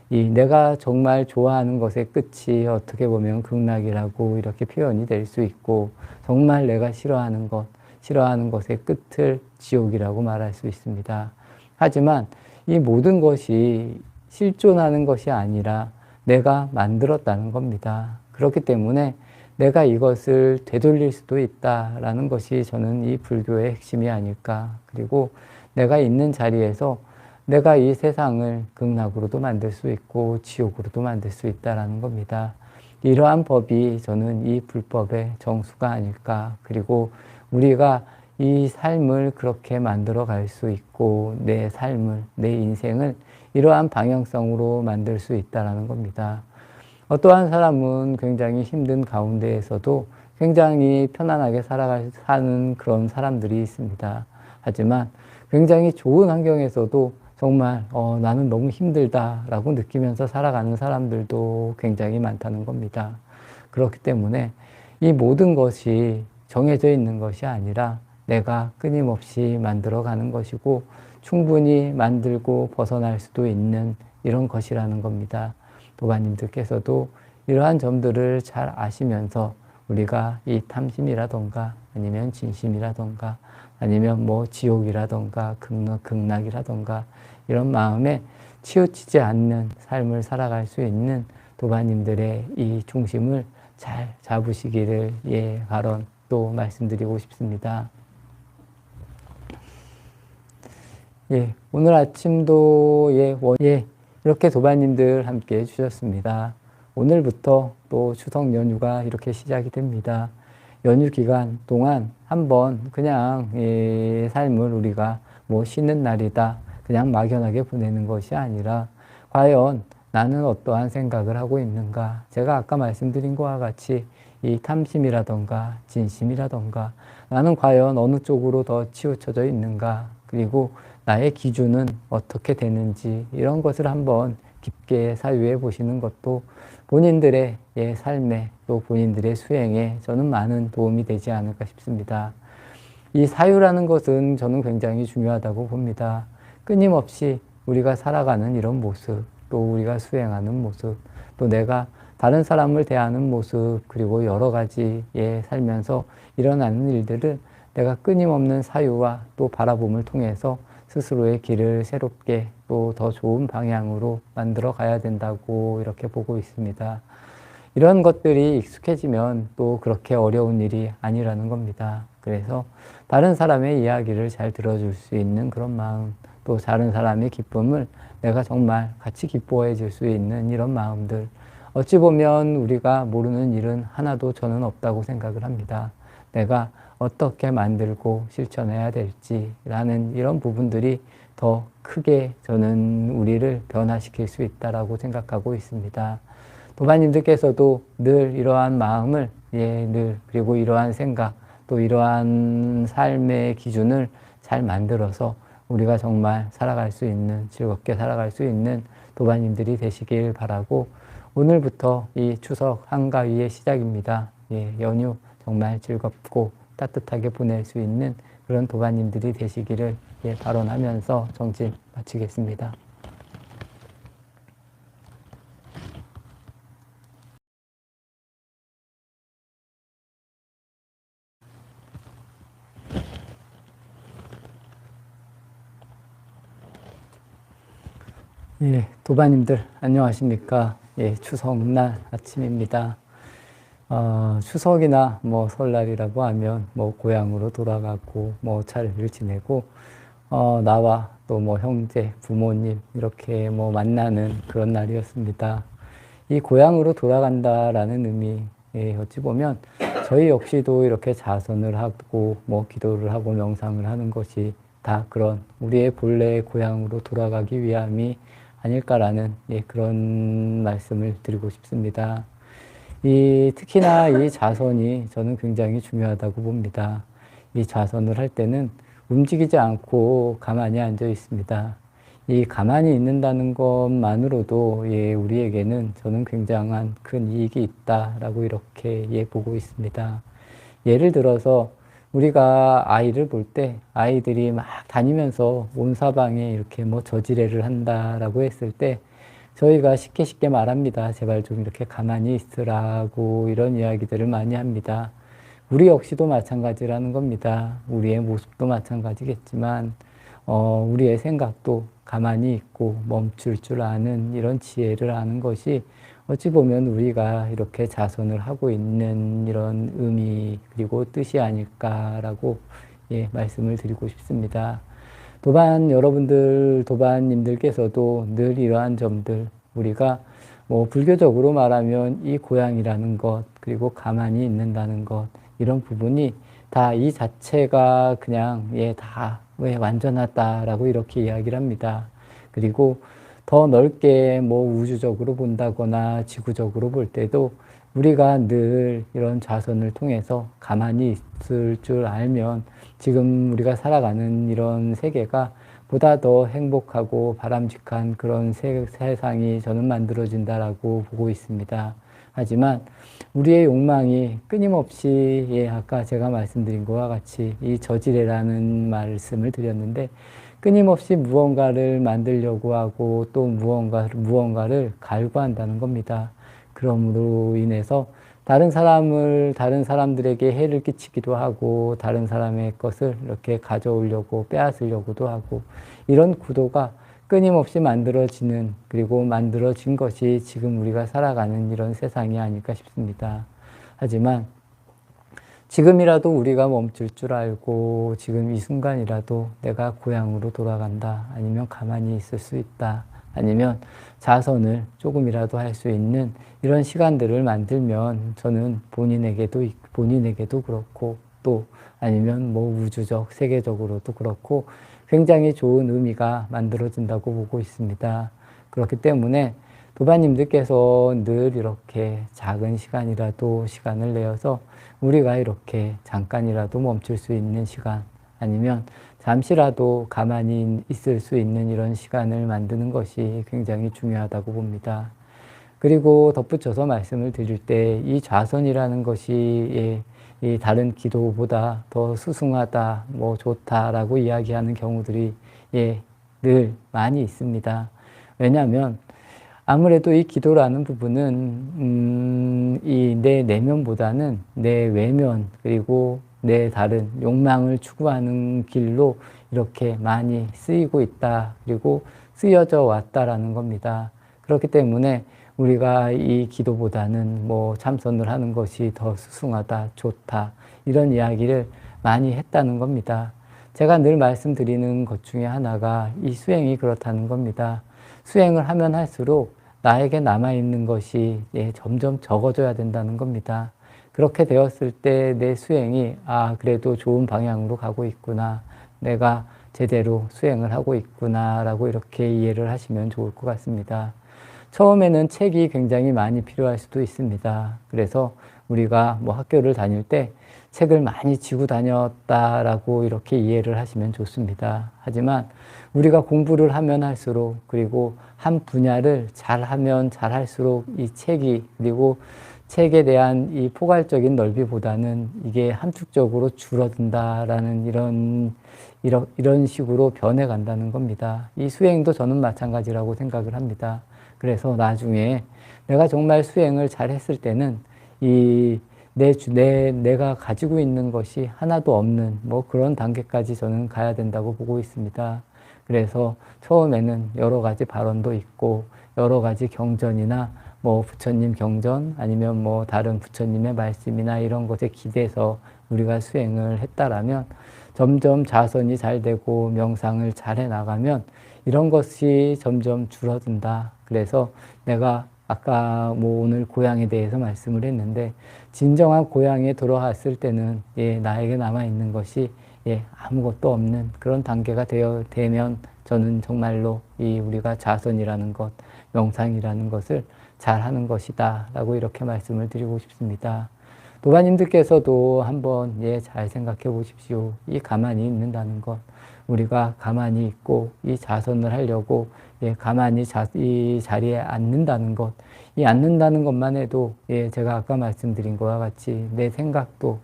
이 내가 정말 좋아하는 것의 끝이 어떻게 보면 극락이라고 이렇게 표현이 될 수 있고 정말 내가 싫어하는 것의 끝을 지옥이라고 말할 수 있습니다. 하지만 이 모든 것이 실존하는 것이 아니라 내가 만들었다는 겁니다. 그렇기 때문에 내가 이것을 되돌릴 수도 있다라는 것이 저는 이 불교의 핵심이 아닐까. 그리고 내가 있는 자리에서 내가 이 세상을 극락으로도 만들 수 있고 지옥으로도 만들 수 있다라는 겁니다. 이러한 법이 저는 이 불법의 정수가 아닐까. 그리고 우리가 이 삶을 그렇게 만들어 갈 수 있고 내 삶을, 내 인생을 이러한 방향성으로 만들 수 있다라는 겁니다. 어떠한 사람은 굉장히 힘든 가운데에서도 굉장히 편안하게 사는 그런 사람들이 있습니다. 하지만 굉장히 좋은 환경에서도 정말 나는 너무 힘들다라고 느끼면서 살아가는 사람들도 굉장히 많다는 겁니다. 그렇기 때문에 이 모든 것이 정해져 있는 것이 아니라 내가 끊임없이 만들어가는 것이고 충분히 만들고 벗어날 수도 있는 이런 것이라는 겁니다. 도반님들께서도 이러한 점들을 잘 아시면서 우리가 이 탐심이라던가 아니면 진심이라던가 아니면 뭐 지옥이라던가 극락이라던가 이런 마음에 치우치지 않는 삶을 살아갈 수 있는 도반님들의 이 중심을 잘 잡으시기를 발언 또 말씀드리고 싶습니다. 오늘 아침도 이렇게 도반님들 함께 해주셨습니다. 오늘부터 또 추석 연휴가 이렇게 시작이 됩니다. 연휴 기간 동안 한번 그냥 이 삶을 우리가 뭐 쉬는 날이다 그냥 막연하게 보내는 것이 아니라 과연 나는 어떠한 생각을 하고 있는가. 제가 아까 말씀드린 것과 같이 이 탐심이라던가 진심이라던가 나는 과연 어느 쪽으로 더 치우쳐져 있는가. 그리고 나의 기준은 어떻게 되는지 이런 것을 한번 깊게 사유해 보시는 것도 본인들의 삶에 또 본인들의 수행에 저는 많은 도움이 되지 않을까 싶습니다. 이 사유라는 것은 저는 굉장히 중요하다고 봅니다. 끊임없이 우리가 살아가는 이런 모습, 또 우리가 수행하는 모습, 또 내가 다른 사람을 대하는 모습, 그리고 여러 가지에 살면서 일어나는 일들을 내가 끊임없는 사유와 또 바라봄을 통해서 스스로의 길을 새롭게 또 더 좋은 방향으로 만들어 가야 된다고 이렇게 보고 있습니다. 이런 것들이 익숙해지면 또 그렇게 어려운 일이 아니라는 겁니다. 그래서 다른 사람의 이야기를 잘 들어줄 수 있는 그런 마음, 또 다른 사람의 기쁨을 내가 정말 같이 기뻐해 줄 수 있는 이런 마음들. 어찌 보면 우리가 모르는 일은 하나도 저는 없다고 생각을 합니다. 내가 어떻게 만들고 실천해야 될지라는 이런 부분들이 더 크게 저는 우리를 변화시킬 수 있다라고 생각하고 있습니다. 도반님들께서도 늘 이러한 마음을 늘 그리고 이러한 생각 또 이러한 삶의 기준을 잘 만들어서 우리가 정말 살아갈 수 있는 즐겁게 살아갈 수 있는 도반님들이 되시길 바라고 오늘부터 이 추석 한가위의 시작입니다. 연휴 정말 즐겁고 따뜻하게 보낼 수 있는 그런 도반님들이 되시기를 발언하면서 정진 마치겠습니다. 도반님들 안녕하십니까? 추석날 아침입니다. 추석이나 뭐 설날이라고 하면 뭐 고향으로 돌아가고 뭐 차례를 지내고 나와 또 뭐 형제, 부모님 이렇게 뭐 만나는 그런 날이었습니다. 이 고향으로 돌아간다라는 의미 어찌 보면 저희 역시도 이렇게 자선을 하고 뭐 기도를 하고 명상을 하는 것이 다 그런 우리의 본래의 고향으로 돌아가기 위함이 아닐까라는 그런 말씀을 드리고 싶습니다. 특히나 이 자선이 저는 굉장히 중요하다고 봅니다. 이 자선을 할 때는 움직이지 않고 가만히 앉아 있습니다. 이 가만히 있는다는 것만으로도 우리에게는 저는 굉장한 큰 이익이 있다라고 이렇게 보고 있습니다. 예를 들어서 우리가 아이를 볼 때 아이들이 막 다니면서 온 사방에 이렇게 뭐 저지레를 한다라고 했을 때 저희가 쉽게 말합니다. 제발 좀 이렇게 가만히 있으라고 이런 이야기들을 많이 합니다. 우리 역시도 마찬가지라는 겁니다. 우리의 모습도 마찬가지겠지만 우리의 생각도 가만히 있고 멈출 줄 아는 이런 지혜를 아는 것이 어찌 보면 우리가 이렇게 자선을 하고 있는 이런 의미 그리고 뜻이 아닐까라고 말씀을 드리고 싶습니다. 도반님들께서도 늘 이러한 점들 우리가 뭐 불교적으로 말하면 이 고향이라는 것 그리고 가만히 있는다는 것 이런 부분이 다 이 자체가 그냥 다 완전하다라고 이렇게 이야기를 합니다. 그리고 더 넓게 뭐 우주적으로 본다거나 지구적으로 볼 때도 우리가 늘 이런 자선을 통해서 가만히 있을 줄 알면 지금 우리가 살아가는 이런 세계가 보다 더 행복하고 바람직한 그런 세상이 저는 만들어진다라고 보고 있습니다. 하지만 우리의 욕망이 끊임없이 아까 제가 말씀드린 것과 같이 이 저지레라는 말씀을 드렸는데 끊임없이 무언가를 만들려고 하고 또 무언가를 갈구한다는 겁니다. 그러므로 인해서 다른 사람들에게 해를 끼치기도 하고 다른 사람의 것을 이렇게 가져오려고 빼앗으려고도 하고 이런 구도가 끊임없이 만들어지는 그리고 만들어진 것이 지금 우리가 살아가는 이런 세상이 아닐까 싶습니다. 하지만 지금이라도 우리가 멈출 줄 알고 지금 이 순간이라도 내가 고향으로 돌아간다 아니면 가만히 있을 수 있다 아니면 자선을 조금이라도 할 수 있는 이런 시간들을 만들면 저는 본인에게도 본인에게도 그렇고 또 아니면 뭐 우주적, 세계적으로도 그렇고 굉장히 좋은 의미가 만들어진다고 보고 있습니다. 그렇기 때문에 도반님들께서 늘 이렇게 작은 시간이라도 시간을 내어서 우리가 이렇게 잠깐이라도 멈출 수 있는 시간 아니면 잠시라도 가만히 있을 수 있는 이런 시간을 만드는 것이 굉장히 중요하다고 봅니다. 그리고 덧붙여서 말씀을 드릴 때 이 좌선이라는 것이 이 다른 기도보다 더 수승하다, 뭐 좋다라고 이야기하는 경우들이 늘 많이 있습니다. 왜냐하면 아무래도 이 기도라는 부분은 이 내 내면보다는 내 외면 그리고 내 다른 욕망을 추구하는 길로 이렇게 많이 쓰이고 있다. 그리고 쓰여져 왔다라는 겁니다. 그렇기 때문에 우리가 이 기도보다는 뭐 참선을 하는 것이 더 수승하다, 좋다 이런 이야기를 많이 했다는 겁니다. 제가 늘 말씀드리는 것 중에 하나가 이 수행이 그렇다는 겁니다. 수행을 하면 할수록 나에게 남아있는 것이 점점 적어져야 된다는 겁니다. 그렇게 되었을 때 내 수행이 그래도 좋은 방향으로 가고 있구나. 내가 제대로 수행을 하고 있구나 라고 이렇게 이해를 하시면 좋을 것 같습니다. 처음에는 책이 굉장히 많이 필요할 수도 있습니다. 그래서 우리가 뭐 학교를 다닐 때 책을 많이 지고 다녔다라고 이렇게 이해를 하시면 좋습니다. 하지만 우리가 공부를 하면 할수록 그리고 한 분야를 잘하면 잘할수록 이 책이 그리고 책에 대한 이 포괄적인 넓이보다는 이게 함축적으로 줄어든다라는 이런 식으로 변해간다는 겁니다. 이 수행도 저는 마찬가지라고 생각을 합니다. 그래서 나중에 내가 정말 수행을 잘 했을 때는 내가 가지고 있는 것이 하나도 없는 뭐 그런 단계까지 저는 가야 된다고 보고 있습니다. 그래서 처음에는 여러 가지 발언도 있고 여러 가지 경전이나 뭐 부처님 경전 아니면 뭐 다른 부처님의 말씀이나 이런 것에 기대서 우리가 수행을 했다라면 점점 자선이 잘 되고 명상을 잘 해나가면 이런 것이 점점 줄어든다. 그래서 내가 아까 뭐 오늘 고향에 대해서 말씀을 했는데 진정한 고향에 들어왔을 때는 나에게 남아있는 것이 아무것도 없는 그런 단계가 되면 저는 정말로 우리가 자선이라는 것, 명상이라는 것을 잘 하는 것이다 라고 이렇게 말씀을 드리고 싶습니다. 도반님들께서도 한번 잘 생각해 보십시오. 이 가만히 있는다는 것, 우리가 가만히 있고 이 자선을 하려고 가만히 이 자리에 앉는다는 것, 이 앉는다는 것만 해도 제가 아까 말씀드린 것과 같이 내 생각도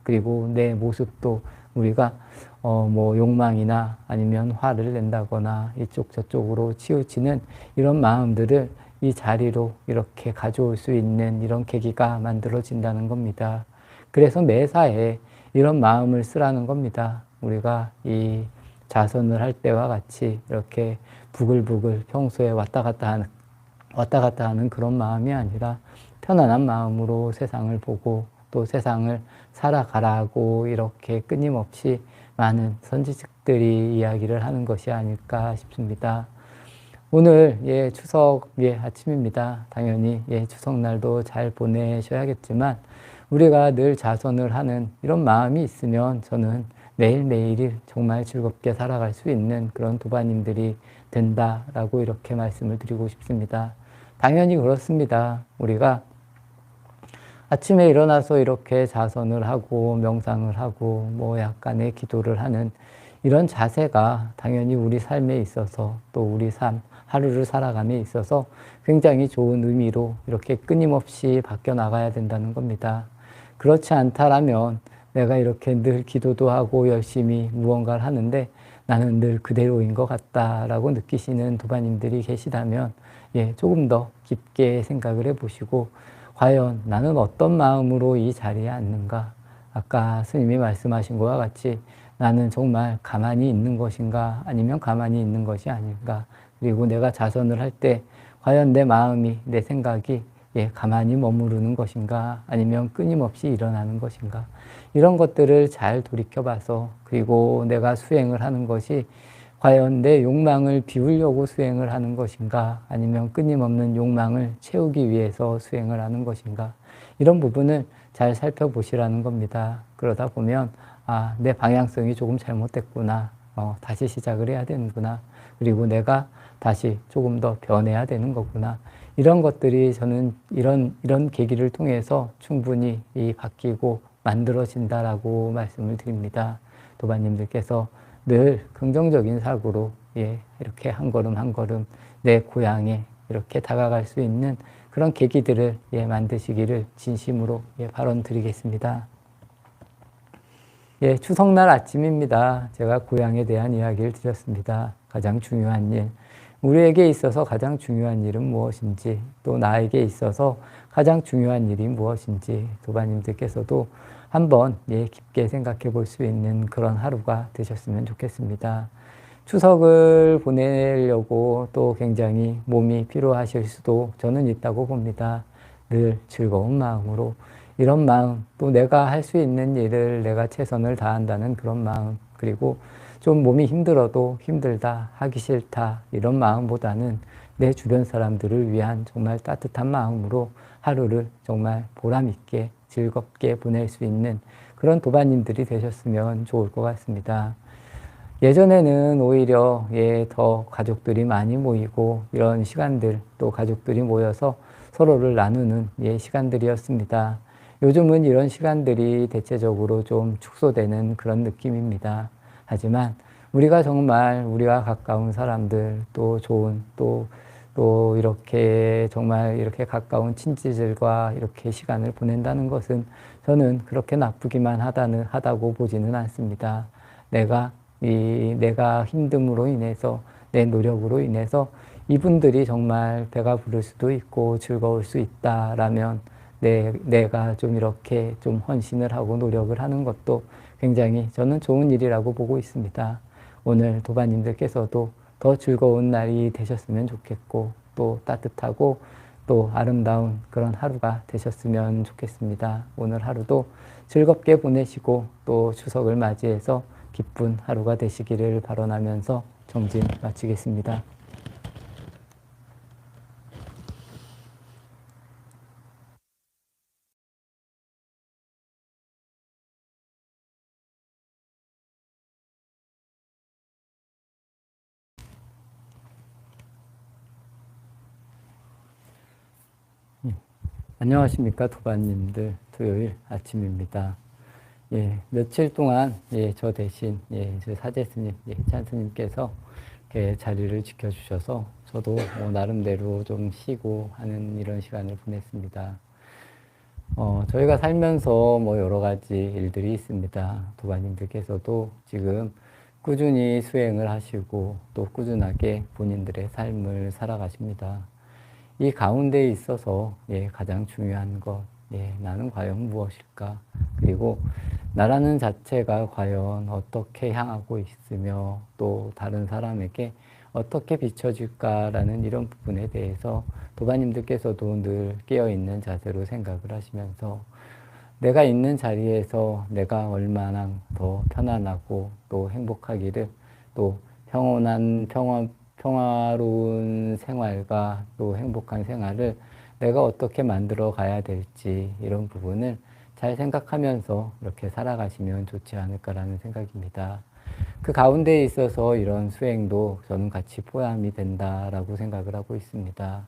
그리고 내 모습도 우리가 뭐 욕망이나 아니면 화를 낸다거나 이쪽 저쪽으로 치우치는 이런 마음들을 이 자리로 이렇게 가져올 수 있는 이런 계기가 만들어진다는 겁니다. 그래서 매사에 이런 마음을 쓰라는 겁니다. 우리가 이 자선을 할 때와 같이 이렇게 부글부글 평소에 왔다 갔다 하는 그런 마음이 아니라 편안한 마음으로 세상을 보고 또 세상을 살아가라고 이렇게 끊임없이 많은 선지식들이 이야기를 하는 것이 아닐까 싶습니다. 오늘 추석 아침입니다. 당연히 추석날도 잘 보내셔야겠지만 우리가 늘 자선을 하는 이런 마음이 있으면 저는 매일매일이 정말 즐겁게 살아갈 수 있는 그런 도반님들이 된다라고 이렇게 말씀을 드리고 싶습니다. 당연히 그렇습니다. 우리가 아침에 일어나서 이렇게 자선을 하고 명상을 하고 뭐 약간의 기도를 하는 이런 자세가 당연히 우리 삶에 있어서 또 우리 하루를 살아감에 있어서 굉장히 좋은 의미로 이렇게 끊임없이 바뀌어 나가야 된다는 겁니다. 그렇지 않다라면 내가 이렇게 늘 기도도 하고 열심히 무언가를 하는데 나는 늘 그대로인 것 같다라고 느끼시는 도반님들이 계시다면 조금 더 깊게 생각을 해보시고 과연 나는 어떤 마음으로 이 자리에 앉는가? 아까 스님이 말씀하신 것과 같이 나는 정말 가만히 있는 것인가 아니면 가만히 있는 것이 아닌가? 그리고 내가 자선을 할 때 과연 내 마음이 내 생각이 가만히 머무르는 것인가 아니면 끊임없이 일어나는 것인가 이런 것들을 잘 돌이켜봐서 그리고 내가 수행을 하는 것이 과연 내 욕망을 비우려고 수행을 하는 것인가 아니면 끊임없는 욕망을 채우기 위해서 수행을 하는 것인가 이런 부분을 잘 살펴보시라는 겁니다. 그러다 보면 아, 내 방향성이 조금 잘못됐구나. 다시 시작을 해야 되는구나. 그리고 내가 다시 조금 더 변해야 되는 거구나. 이런 것들이 저는 이런 계기를 통해서 충분히 바뀌고 만들어진다라고 말씀을 드립니다. 도반님들께서 늘 긍정적인 사고로 이렇게 한 걸음 한 걸음 내 고향에 이렇게 다가갈 수 있는 그런 계기들을 만드시기를 진심으로 발언드리겠습니다. 추석날 아침입니다. 제가 고향에 대한 이야기를 드렸습니다. 가장 중요한 일, 우리에게 있어서 가장 중요한 일은 무엇인지, 또 나에게 있어서 가장 중요한 일이 무엇인지 도반님들께서도 한번 깊게 생각해 볼 수 있는 그런 하루가 되셨으면 좋겠습니다. 추석을 보내려고 또 굉장히 몸이 피로하실 수도 저는 있다고 봅니다. 늘 즐거운 마음으로 이런 마음, 또 내가 할 수 있는 일을 내가 최선을 다한다는 그런 마음, 그리고 좀 몸이 힘들어도 힘들다, 하기 싫다 이런 마음보다는 내 주변 사람들을 위한 정말 따뜻한 마음으로 하루를 정말 보람 있게 즐겁게 보낼 수 있는 그런 도반님들이 되셨으면 좋을 것 같습니다. 예전에는 오히려 더 가족들이 많이 모이고 이런 시간들, 또 가족들이 모여서 서로를 나누는 시간들이었습니다. 요즘은 이런 시간들이 대체적으로 좀 축소되는 그런 느낌입니다. 하지만 우리가 정말 우리와 가까운 사람들, 또 좋은, 또 이렇게 정말 이렇게 가까운 친지들과 이렇게 시간을 보낸다는 것은 저는 그렇게 나쁘기만 하다고 보지는 않습니다. 내가 힘듦으로 인해서, 내 노력으로 인해서 이분들이 정말 배가 부를 수도 있고 즐거울 수 있다라면 내가 좀 이렇게 좀 헌신을 하고 노력을 하는 것도 굉장히 저는 좋은 일이라고 보고 있습니다. 오늘 도반님들께서도 더 즐거운 날이 되셨으면 좋겠고, 또 따뜻하고 또 아름다운 그런 하루가 되셨으면 좋겠습니다. 오늘 하루도 즐겁게 보내시고 또 추석을 맞이해서 기쁜 하루가 되시기를 발언하면서 정진 마치겠습니다. 안녕하십니까, 도반님들. 토요일 아침입니다. 며칠 동안, 저 대신, 저 사제스님, 찬스님께서 자리를 지켜주셔서 저도 나름대로 좀 쉬고 하는 이런 시간을 보냈습니다. 저희가 살면서 여러 가지 일들이 있습니다. 도반님들께서도 지금 꾸준히 수행을 하시고 또 꾸준하게 본인들의 삶을 살아가십니다. 이 가운데에 있어서 가장 중요한 것, 나는 과연 무엇일까? 그리고 나라는 자체가 과연 어떻게 향하고 있으며 또 다른 사람에게 어떻게 비춰질까라는 이런 부분에 대해서 도반님들께서도 늘 깨어있는 자세로 생각을 하시면서 내가 있는 자리에서 내가 얼마나 더 편안하고 또 행복하기를, 또 평화로운 생활과 또 행복한 생활을 내가 어떻게 만들어 가야 될지 이런 부분을 잘 생각하면서 이렇게 살아가시면 좋지 않을까라는 생각입니다. 그 가운데에 있어서 이런 수행도 저는 같이 포함이 된다라고 생각을 하고 있습니다.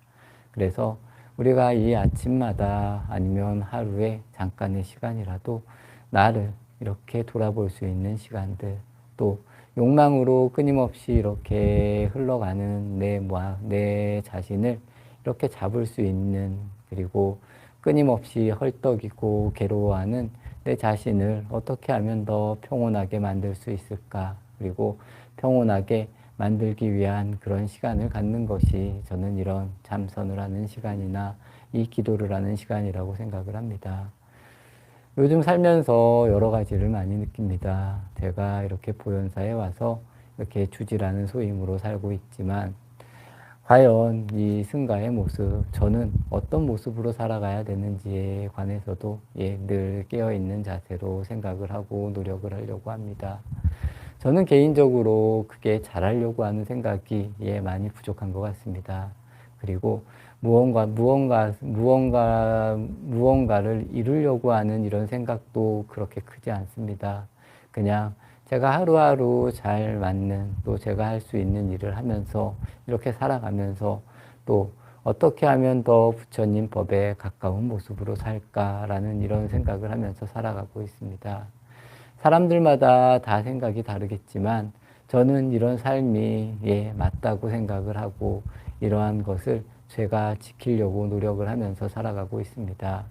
그래서 우리가 이 아침마다 아니면 하루에 잠깐의 시간이라도 나를 이렇게 돌아볼 수 있는 시간들, 또 욕망으로 끊임없이 이렇게 흘러가는 내 자신을 이렇게 잡을 수 있는, 그리고 끊임없이 헐떡이고 괴로워하는 내 자신을 어떻게 하면 더 평온하게 만들 수 있을까? 그리고 평온하게 만들기 위한 그런 시간을 갖는 것이 저는 이런 잠선을 하는 시간이나 이 기도를 하는 시간이라고 생각을 합니다. 요즘 살면서 여러 가지를 많이 느낍니다. 제가 이렇게 보현사에 와서 이렇게 주지라는 소임으로 살고 있지만 과연 이 승가의 모습, 저는 어떤 모습으로 살아가야 되는지에 관해서도 늘 깨어있는 자세로 생각을 하고 노력을 하려고 합니다. 저는 개인적으로 그게 잘하려고 하는 생각이 많이 부족한 것 같습니다. 그리고 무언가를 이루려고 하는 이런 생각도 그렇게 크지 않습니다. 그냥 제가 하루하루 잘 맞는, 또 제가 할 수 있는 일을 하면서 이렇게 살아가면서, 또 어떻게 하면 더 부처님 법에 가까운 모습으로 살까라는 이런 생각을 하면서 살아가고 있습니다. 사람들마다 다 생각이 다르겠지만 저는 이런 삶이 맞다고 생각을 하고, 이러한 것을 제가 지키려고 노력을 하면서 살아가고 있습니다.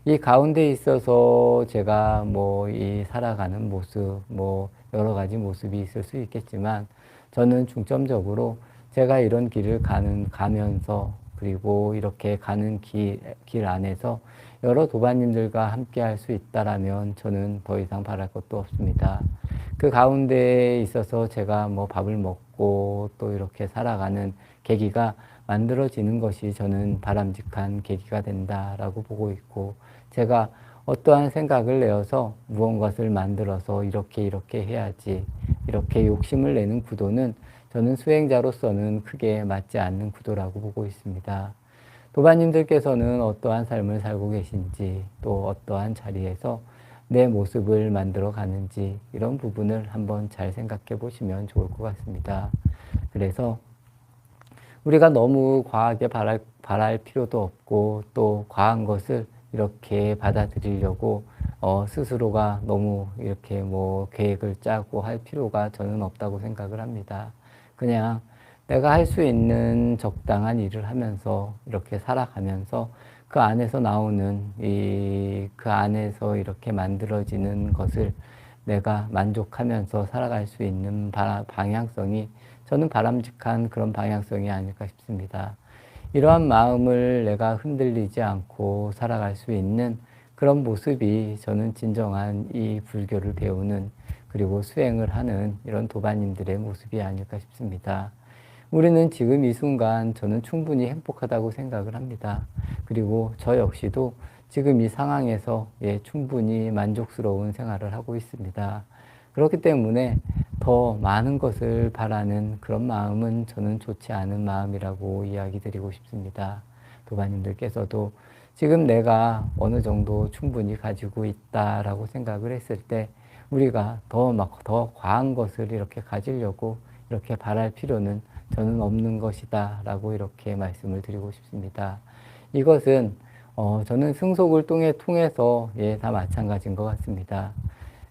이 가운데 있어서 제가 이 살아가는 모습, 여러 가지 모습이 있을 수 있겠지만, 저는 중점적으로 제가 이런 길을 가면서, 그리고 이렇게 가는 길 안에서 여러 도반님들과 함께 할 수 있다라면 저는 더 이상 바랄 것도 없습니다. 그 가운데에 있어서 제가 밥을 먹고 또 이렇게 살아가는 계기가 만들어지는 것이 저는 바람직한 계기가 된다라고 보고 있고, 제가 어떠한 생각을 내어서 무언가를 만들어서 이렇게 해야지, 이렇게 욕심을 내는 구도는 저는 수행자로서는 크게 맞지 않는 구도라고 보고 있습니다. 도반님들께서는 어떠한 삶을 살고 계신지, 또 어떠한 자리에서 내 모습을 만들어 가는지, 이런 부분을 한번 잘 생각해 보시면 좋을 것 같습니다. 그래서 우리가 너무 과하게 바랄 필요도 없고, 또 과한 것을 이렇게 받아들이려고 스스로가 너무 이렇게 계획을 짜고 할 필요가 저는 없다고 생각을 합니다. 그냥 내가 할 수 있는 적당한 일을 하면서 이렇게 살아가면서 그 안에서 나오는 그 안에서 이렇게 만들어지는 것을 내가 만족하면서 살아갈 수 있는 방향성이 저는 바람직한 그런 방향성이 아닐까 싶습니다. 이러한 마음을 내가 흔들리지 않고 살아갈 수 있는 그런 모습이 저는 진정한 이 불교를 배우는, 그리고 수행을 하는 이런 도반님들의 모습이 아닐까 싶습니다. 우리는 지금 이 순간 저는 충분히 행복하다고 생각을 합니다. 그리고 저 역시도 지금 이 상황에서 충분히 만족스러운 생활을 하고 있습니다. 그렇기 때문에 더 많은 것을 바라는 그런 마음은 저는 좋지 않은 마음이라고 이야기 드리고 싶습니다. 도반님들께서도 지금 내가 어느 정도 충분히 가지고 있다라고 생각을 했을 때, 우리가 더 과한 것을 이렇게 가지려고 이렇게 바랄 필요는 저는 없는 것이다 라고 이렇게 말씀을 드리고 싶습니다. 이것은 저는 승속을 통해서 다 마찬가지인 것 같습니다.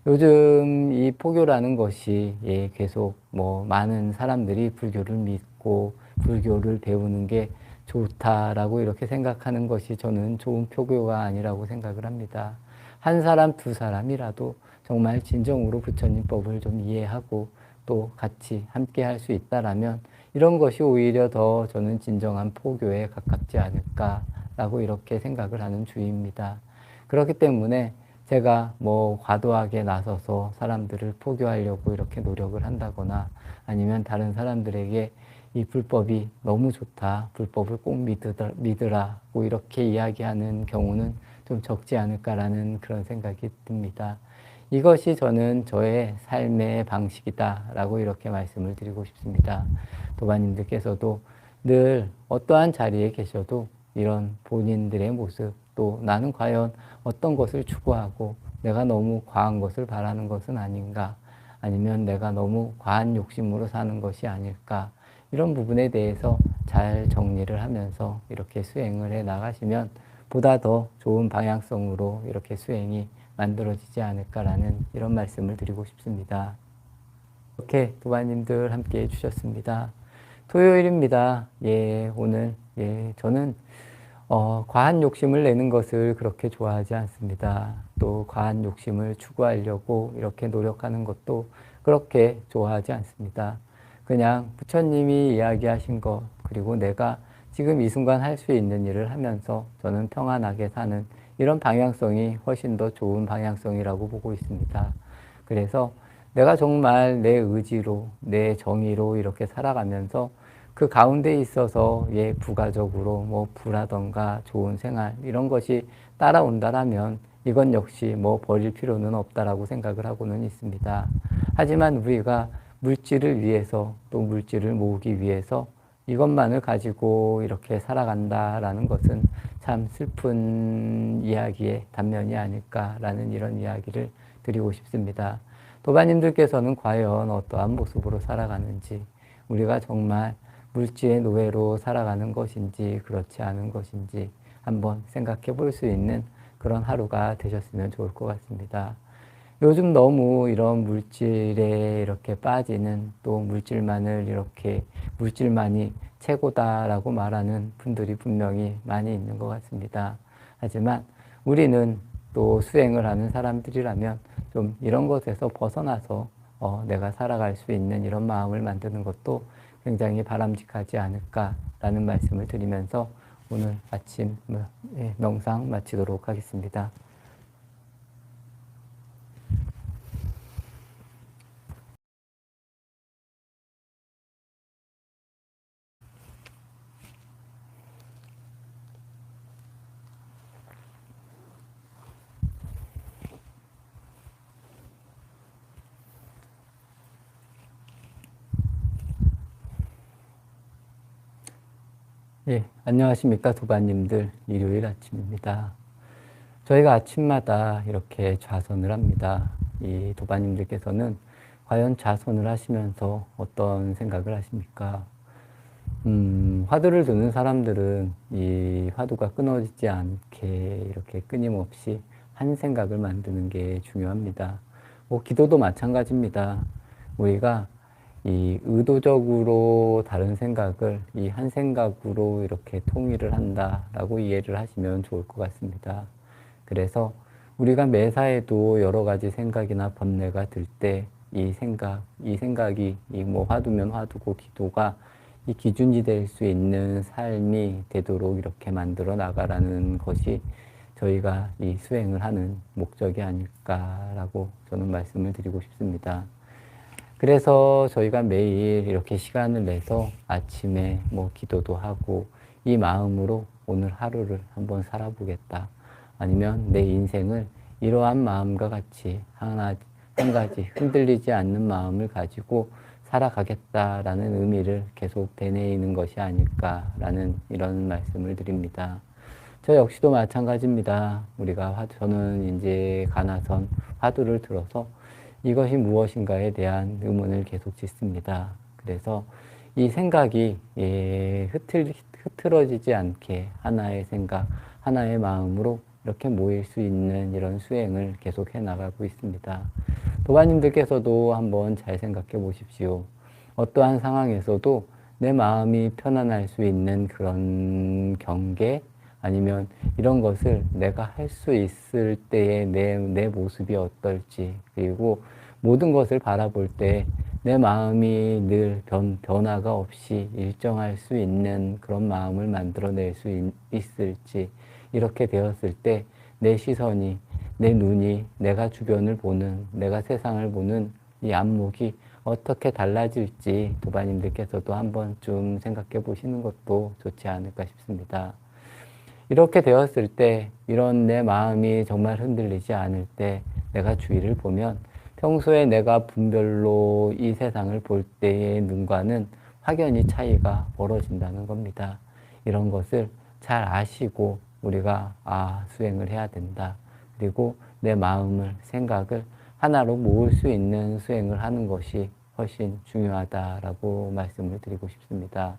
요즘 이 포교라는 것이 계속 많은 사람들이 불교를 믿고 불교를 배우는 게 좋다라고 이렇게 생각하는 것이 저는 좋은 포교가 아니라고 생각을 합니다. 한 사람, 두 사람이라도 정말 진정으로 부처님 법을 좀 이해하고 또 같이 함께 할 수 있다라면 이런 것이 오히려 더 저는 진정한 포교에 가깝지 않을까라고 이렇게 생각을 하는 주의입니다. 그렇기 때문에 제가 과도하게 나서서 사람들을 포교하려고 이렇게 노력을 한다거나, 아니면 다른 사람들에게 이 불법이 너무 좋다, 불법을 꼭 믿으라고 이렇게 이야기하는 경우는 좀 적지 않을까라는 그런 생각이 듭니다. 이것이 저는 저의 삶의 방식이다라고 이렇게 말씀을 드리고 싶습니다. 도반님들께서도 늘 어떠한 자리에 계셔도 이런 본인들의 모습, 또 나는 과연 어떤 것을 추구하고 내가 너무 과한 것을 바라는 것은 아닌가, 아니면 내가 너무 과한 욕심으로 사는 것이 아닐까, 이런 부분에 대해서 잘 정리를 하면서 이렇게 수행을 해 나가시면 보다 더 좋은 방향성으로 이렇게 수행이 만들어지지 않을까라는 이런 말씀을 드리고 싶습니다. 이렇게 도반님들 함께 해주셨습니다. 토요일입니다. 오늘 저는 과한 욕심을 내는 것을 그렇게 좋아하지 않습니다. 또 과한 욕심을 추구하려고 이렇게 노력하는 것도 그렇게 좋아하지 않습니다. 그냥 부처님이 이야기하신 것, 그리고 내가 지금 이 순간 할 수 있는 일을 하면서 저는 평안하게 사는 이런 방향성이 훨씬 더 좋은 방향성이라고 보고 있습니다. 그래서 내가 정말 내 의지로, 내 정의로 이렇게 살아가면서 그 가운데 있어서 부가적으로 부라던가 좋은 생활 이런 것이 따라온다라면 이건 역시 버릴 필요는 없다라고 생각을 하고는 있습니다. 하지만 우리가 물질을 위해서, 또 물질을 모으기 위해서 이것만을 가지고 이렇게 살아간다라는 것은 참 슬픈 이야기의 단면이 아닐까라는 이런 이야기를 드리고 싶습니다. 도반님들께서는 과연 어떠한 모습으로 살아가는지, 우리가 정말 물질의 노예로 살아가는 것인지 그렇지 않은 것인지 한번 생각해 볼 수 있는 그런 하루가 되셨으면 좋을 것 같습니다. 요즘 너무 이런 물질에 이렇게 빠지는, 또 물질만이 최고다라고 말하는 분들이 분명히 많이 있는 것 같습니다. 하지만 우리는 또 수행을 하는 사람들이라면 좀 이런 것에서 벗어나서 내가 살아갈 수 있는 이런 마음을 만드는 것도 굉장히 바람직하지 않을까라는 말씀을 드리면서 오늘 아침 명상 마치도록 하겠습니다. 예, 안녕하십니까 도반님들. 일요일 아침입니다. 저희가 아침마다 이렇게 좌선을 합니다. 이 도반님들께서는 과연 좌선을 하시면서 어떤 생각을 하십니까? 화두를 두는 사람들은 이 화두가 끊어지지 않게 이렇게 끊임없이 한 생각을 만드는 게 중요합니다. 기도도 마찬가지입니다. 우리가 이 의도적으로 다른 생각을 이 한 생각으로 이렇게 통일을 한다라고 이해를 하시면 좋을 것 같습니다. 그래서 우리가 매사에도 여러 가지 생각이나 번뇌가 들 때 이 생각이 화두면 화두고 기도가 이 기준이 될 수 있는 삶이 되도록 이렇게 만들어 나가라는 것이 저희가 이 수행을 하는 목적이 아닐까라고 저는 말씀을 드리고 싶습니다. 그래서 저희가 매일 이렇게 시간을 내서 아침에 기도도 하고 이 마음으로 오늘 하루를 한번 살아보겠다. 아니면 내 인생을 이러한 마음과 같이 한 가지 흔들리지 않는 마음을 가지고 살아가겠다라는 의미를 계속 되뇌이는 것이 아닐까라는 이런 말씀을 드립니다. 저 역시도 마찬가지입니다. 저는 이제 가나선 화두를 들어서 이것이 무엇인가에 대한 의문을 계속 짓습니다. 그래서 이 생각이 흐트러지지 않게 하나의 생각, 하나의 마음으로 이렇게 모일 수 있는 이런 수행을 계속 해나가고 있습니다. 도반님들께서도 한번 잘 생각해 보십시오. 어떠한 상황에서도 내 마음이 편안할 수 있는 그런 경계, 아니면 이런 것을 내가 할 수 있을 때의 내 모습이 어떨지, 그리고 모든 것을 바라볼 때 내 마음이 늘 변화가 없이 일정할 수 있는 그런 마음을 만들어낼 수 있을지, 이렇게 되었을 때 내 시선이, 내 눈이, 내가 주변을 보는, 내가 세상을 보는 이 안목이 어떻게 달라질지 도반님들께서도 한번 좀 생각해 보시는 것도 좋지 않을까 싶습니다. 이렇게 되었을 때, 이런 내 마음이 정말 흔들리지 않을 때 내가 주위를 보면 평소에 내가 분별로 이 세상을 볼 때의 눈과는 확연히 차이가 벌어진다는 겁니다. 이런 것을 잘 아시고 우리가 수행을 해야 된다. 그리고 내 마음을, 생각을 하나로 모을 수 있는 수행을 하는 것이 훨씬 중요하다라고 말씀을 드리고 싶습니다.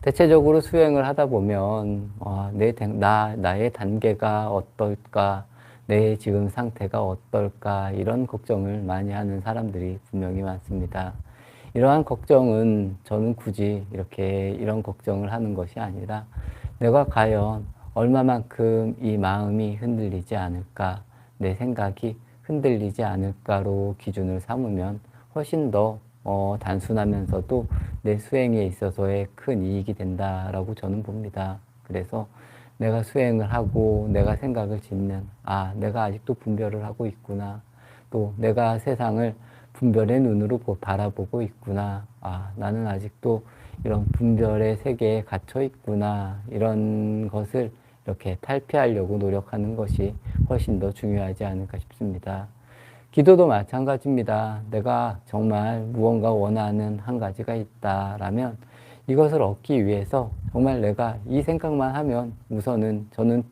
대체적으로 수행을 하다 보면 나의 단계가 어떨까, 내 지금 상태가 어떨까, 이런 걱정을 많이 하는 사람들이 분명히 많습니다. 이러한 걱정은 저는 굳이 이런 걱정을 하는 것이 아니라 내가 과연 얼마만큼 이 마음이 흔들리지 않을까, 내 생각이 흔들리지 않을까로 기준을 삼으면 훨씬 더 단순하면서도 내 수행에 있어서의 큰 이익이 된다라고 저는 봅니다. 그래서 내가 수행을 하고 내가 생각을 짓는, 내가 아직도 분별을 하고 있구나. 또 내가 세상을 분별의 눈으로 바라보고 있구나. 나는 아직도 이런 분별의 세계에 갇혀 있구나. 이런 것을 이렇게 탈피하려고 노력하는 것이 훨씬 더 중요하지 않을까 싶습니다. 기도도 마찬가지입니다. 내가 정말 무언가 원하는 한 가지가 있다라면 이것을 얻기 위해서 정말 내가 이 생각만 하면 우선은 저는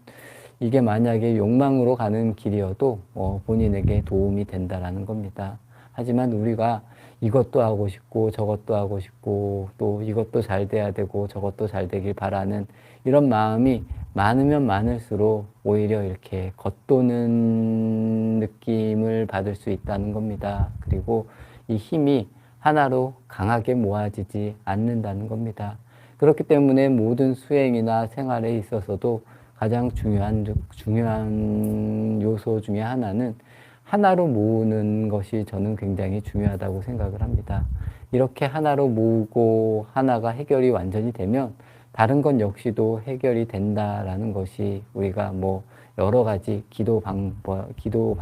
이게 만약에 욕망으로 가는 길이어도 본인에게 도움이 된다라는 겁니다. 하지만 우리가 이것도 하고 싶고 저것도 하고 싶고 또 이것도 잘 돼야 되고 저것도 잘 되길 바라는 이런 마음이 많으면 많을수록 오히려 이렇게 겉도는 느낌을 받을 수 있다는 겁니다. 그리고 이 힘이 하나로 강하게 모아지지 않는다는 겁니다. 그렇기 때문에 모든 수행이나 생활에 있어서도 가장 중요한 요소 중에 하나는 하나로 모으는 것이 저는 굉장히 중요하다고 생각을 합니다. 이렇게 하나로 모으고 하나가 해결이 완전히 되면 다른 건 역시도 해결이 된다라는 것이 우리가 뭐 여러 가지 기도 방법, 기도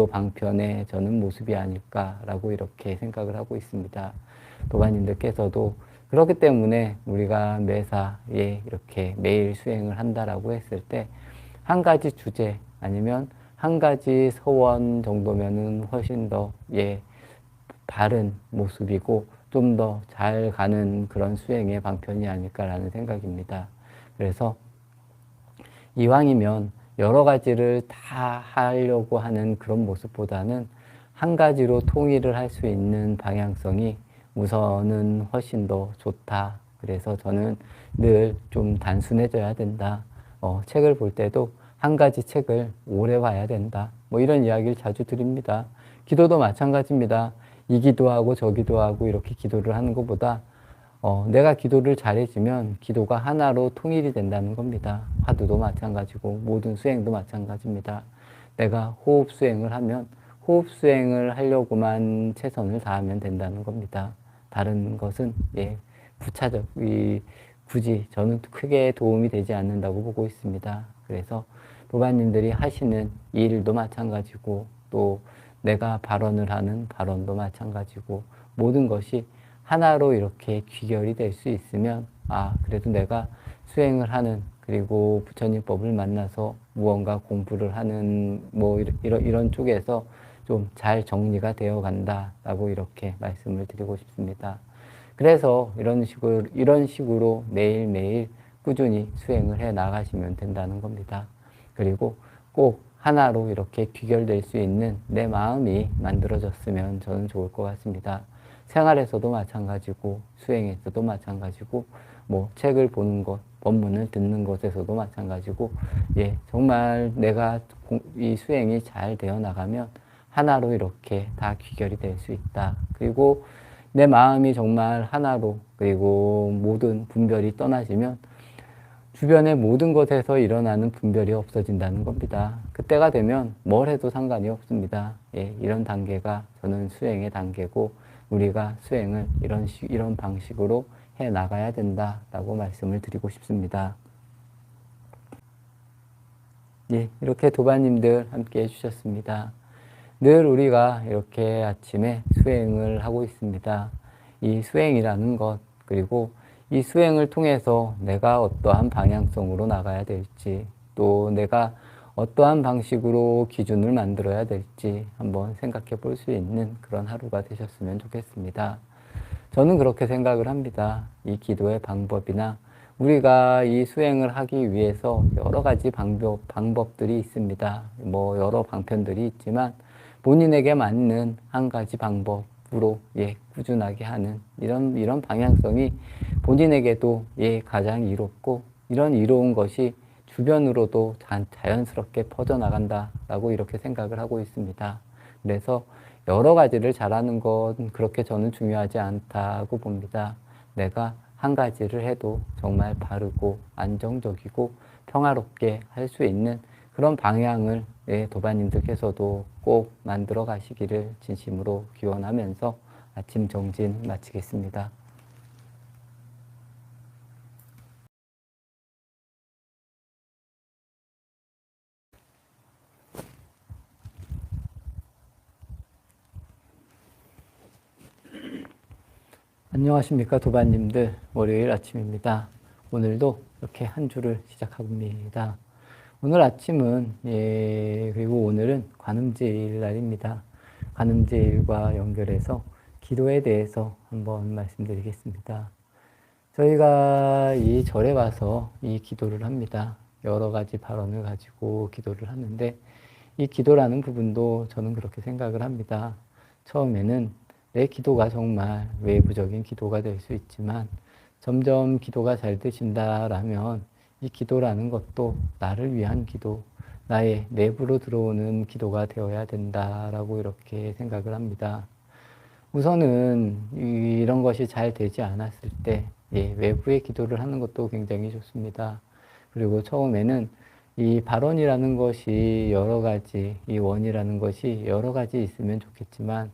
방편의 저는 모습이 아닐까라고 이렇게 생각을 하고 있습니다. 도반님들께서도 그렇기 때문에 우리가 매사에 이렇게 매일 수행을 한다라고 했을 때 한 가지 주제 아니면 한 가지 서원 정도면은 훨씬 더 바른 모습이고 좀 더 잘 가는 그런 수행의 방편이 아닐까라는 생각입니다. 그래서 이왕이면 여러 가지를 다 하려고 하는 그런 모습보다는 한 가지로 통일을 할 수 있는 방향성이 우선은 훨씬 더 좋다. 그래서 저는 늘 좀 단순해져야 된다. 책을 볼 때도 한 가지 책을 오래 봐야 된다. 뭐 이런 이야기를 자주 드립니다. 기도도 마찬가지입니다. 이 기도하고 저 기도하고 이렇게 기도를 하는 것보다 내가 기도를 잘해주면 기도가 하나로 통일이 된다는 겁니다. 화두도 마찬가지고 모든 수행도 마찬가지입니다. 내가 호흡 수행을 하면 호흡 수행을 하려고만 최선을 다하면 된다는 겁니다. 다른 것은 부차적, 굳이 저는 크게 도움이 되지 않는다고 보고 있습니다. 그래서 도반님들이 하시는 일도 마찬가지고 또 내가 발언을 하는 발언도 마찬가지고 모든 것이 하나로 이렇게 귀결이 될 수 있으면 그래도 내가 수행을 하는 그리고 부처님법을 만나서 무언가 공부를 하는 뭐 이런 쪽에서 좀 잘 정리가 되어 간다라고 이렇게 말씀을 드리고 싶습니다. 그래서 이런 식으로 매일매일 꾸준히 수행을 해 나가시면 된다는 겁니다. 그리고 꼭 하나로 이렇게 귀결될 수 있는 내 마음이 만들어졌으면 저는 좋을 것 같습니다. 생활에서도 마찬가지고 수행에서도 마찬가지고 뭐 책을 보는 것, 법문을 듣는 것에서도 마찬가지고 정말 내가 이 수행이 잘 되어 나가면 하나로 이렇게 다 귀결이 될 수 있다. 그리고 내 마음이 정말 하나로 그리고 모든 분별이 떠나지면 주변의 모든 것에서 일어나는 분별이 없어진다는 겁니다. 그때가 되면 뭘 해도 상관이 없습니다. 이런 단계가 저는 수행의 단계고 우리가 수행을 이런 방식으로 해 나가야 된다라고 말씀을 드리고 싶습니다. 이렇게 도반님들 함께 해주셨습니다. 늘 우리가 이렇게 아침에 수행을 하고 있습니다. 이 수행이라는 것, 그리고 이 수행을 통해서 내가 어떠한 방향성으로 나가야 될지, 또 내가 어떠한 방식으로 기준을 만들어야 될지 한번 생각해 볼 수 있는 그런 하루가 되셨으면 좋겠습니다. 저는 그렇게 생각을 합니다. 이 기도의 방법이나 우리가 이 수행을 하기 위해서 여러 가지 방법들이 있습니다. 뭐 여러 방편들이 있지만 본인에게 맞는 한 가지 방법으로 꾸준하게 하는 이런 방향성이 본인에게도 가장 이롭고 이런 이로운 것이 주변으로도 자연스럽게 퍼져나간다라고 이렇게 생각을 하고 있습니다. 그래서 여러 가지를 잘하는 건 그렇게 저는 중요하지 않다고 봅니다. 내가 한 가지를 해도 정말 바르고 안정적이고 평화롭게 할 수 있는 그런 방향을 도반님들께서도 꼭 만들어 가시기를 진심으로 기원하면서 아침 정진 마치겠습니다. 안녕하십니까 도반님들, 월요일 아침입니다. 오늘도 이렇게 한 주를 시작합니다. 오늘 아침은 그리고 오늘은 관음제일 날입니다. 관음제일과 연결해서 기도에 대해서 한번 말씀드리겠습니다. 저희가 이 절에 와서 이 기도를 합니다. 여러 가지 발언을 가지고 기도를 하는데 이 기도라는 부분도 저는 그렇게 생각을 합니다. 처음에는 내 기도가 정말 외부적인 기도가 될 수 있지만 점점 기도가 잘 되신다라면 이 기도라는 것도 나를 위한 기도, 나의 내부로 들어오는 기도가 되어야 된다라고 이렇게 생각을 합니다. 우선은 이런 것이 잘 되지 않았을 때 외부의 기도를 하는 것도 굉장히 좋습니다. 그리고 처음에는 이 발언이라는 것이 여러 가지, 이 원이라는 것이 여러 가지 있으면 좋겠지만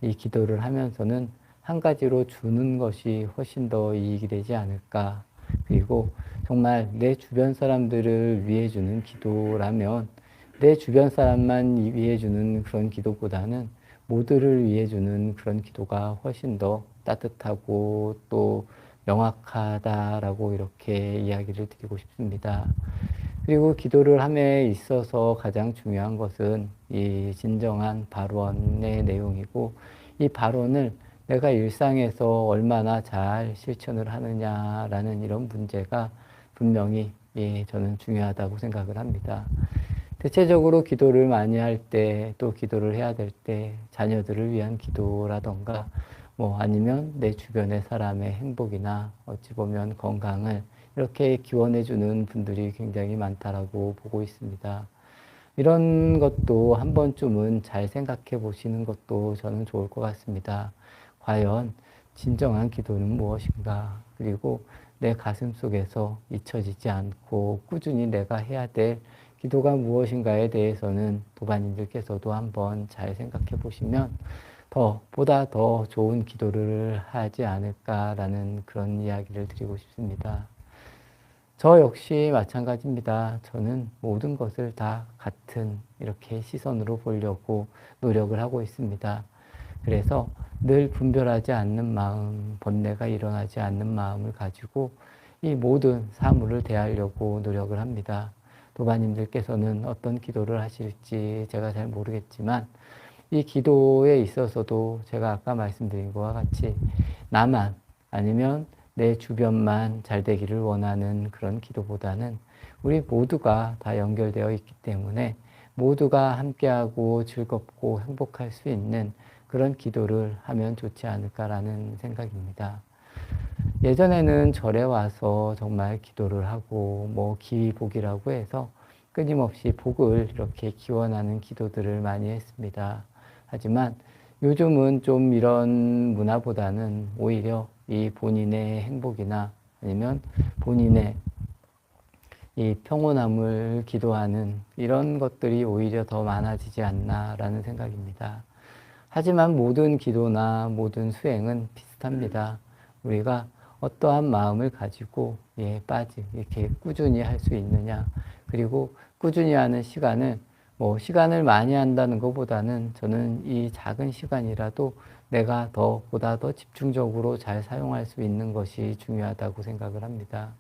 이 기도를 하면서는 한 가지로 주는 것이 훨씬 더 이익이 되지 않을까. 그리고 정말 내 주변 사람들을 위해 주는 기도라면 내 주변 사람만 위해 주는 그런 기도보다는 모두를 위해 주는 그런 기도가 훨씬 더 따뜻하고 또 명확하다라고 이렇게 이야기를 드리고 싶습니다. 그리고 기도를 함에 있어서 가장 중요한 것은 이 진정한 발언의 내용이고 이 발언을 내가 일상에서 얼마나 잘 실천을 하느냐라는 이런 문제가 분명히 저는 중요하다고 생각을 합니다. 대체적으로 기도를 많이 할 때, 또 기도를 해야 될 때, 자녀들을 위한 기도라던가, 아니면 내 주변의 사람의 행복이나 어찌 보면 건강을 이렇게 기원해 주는 분들이 굉장히 많다라고 보고 있습니다. 이런 것도 한 번쯤은 잘 생각해 보시는 것도 저는 좋을 것 같습니다. 과연 진정한 기도는 무엇인가? 그리고 내 가슴 속에서 잊혀지지 않고 꾸준히 내가 해야 될 기도가 무엇인가에 대해서는 도반님들께서도 한번 잘 생각해 보시면 보다 더 좋은 기도를 하지 않을까라는 그런 이야기를 드리고 싶습니다. 저 역시 마찬가지입니다. 저는 모든 것을 다 같은 이렇게 시선으로 보려고 노력을 하고 있습니다. 그래서 늘 분별하지 않는 마음, 번뇌가 일어나지 않는 마음을 가지고 이 모든 사물을 대하려고 노력을 합니다. 도반님들께서는 어떤 기도를 하실지 제가 잘 모르겠지만 이 기도에 있어서도 제가 아까 말씀드린 것과 같이 나만 아니면 내 주변만 잘 되기를 원하는 그런 기도보다는 우리 모두가 다 연결되어 있기 때문에 모두가 함께하고 즐겁고 행복할 수 있는 그런 기도를 하면 좋지 않을까라는 생각입니다. 예전에는 절에 와서 정말 기도를 하고 기복이라고 해서 끊임없이 복을 이렇게 기원하는 기도들을 많이 했습니다. 하지만 요즘은 좀 이런 문화보다는 오히려 이 본인의 행복이나 아니면 본인의 이 평온함을 기도하는 이런 것들이 오히려 더 많아지지 않나라는 생각입니다. 하지만 모든 기도나 모든 수행은 비슷합니다. 우리가 어떠한 마음을 가지고 이렇게 꾸준히 할 수 있느냐. 그리고 꾸준히 하는 시간을 시간을 많이 한다는 것보다는 저는 이 작은 시간이라도 내가 보다 더 집중적으로 잘 사용할 수 있는 것이 중요하다고 생각을 합니다.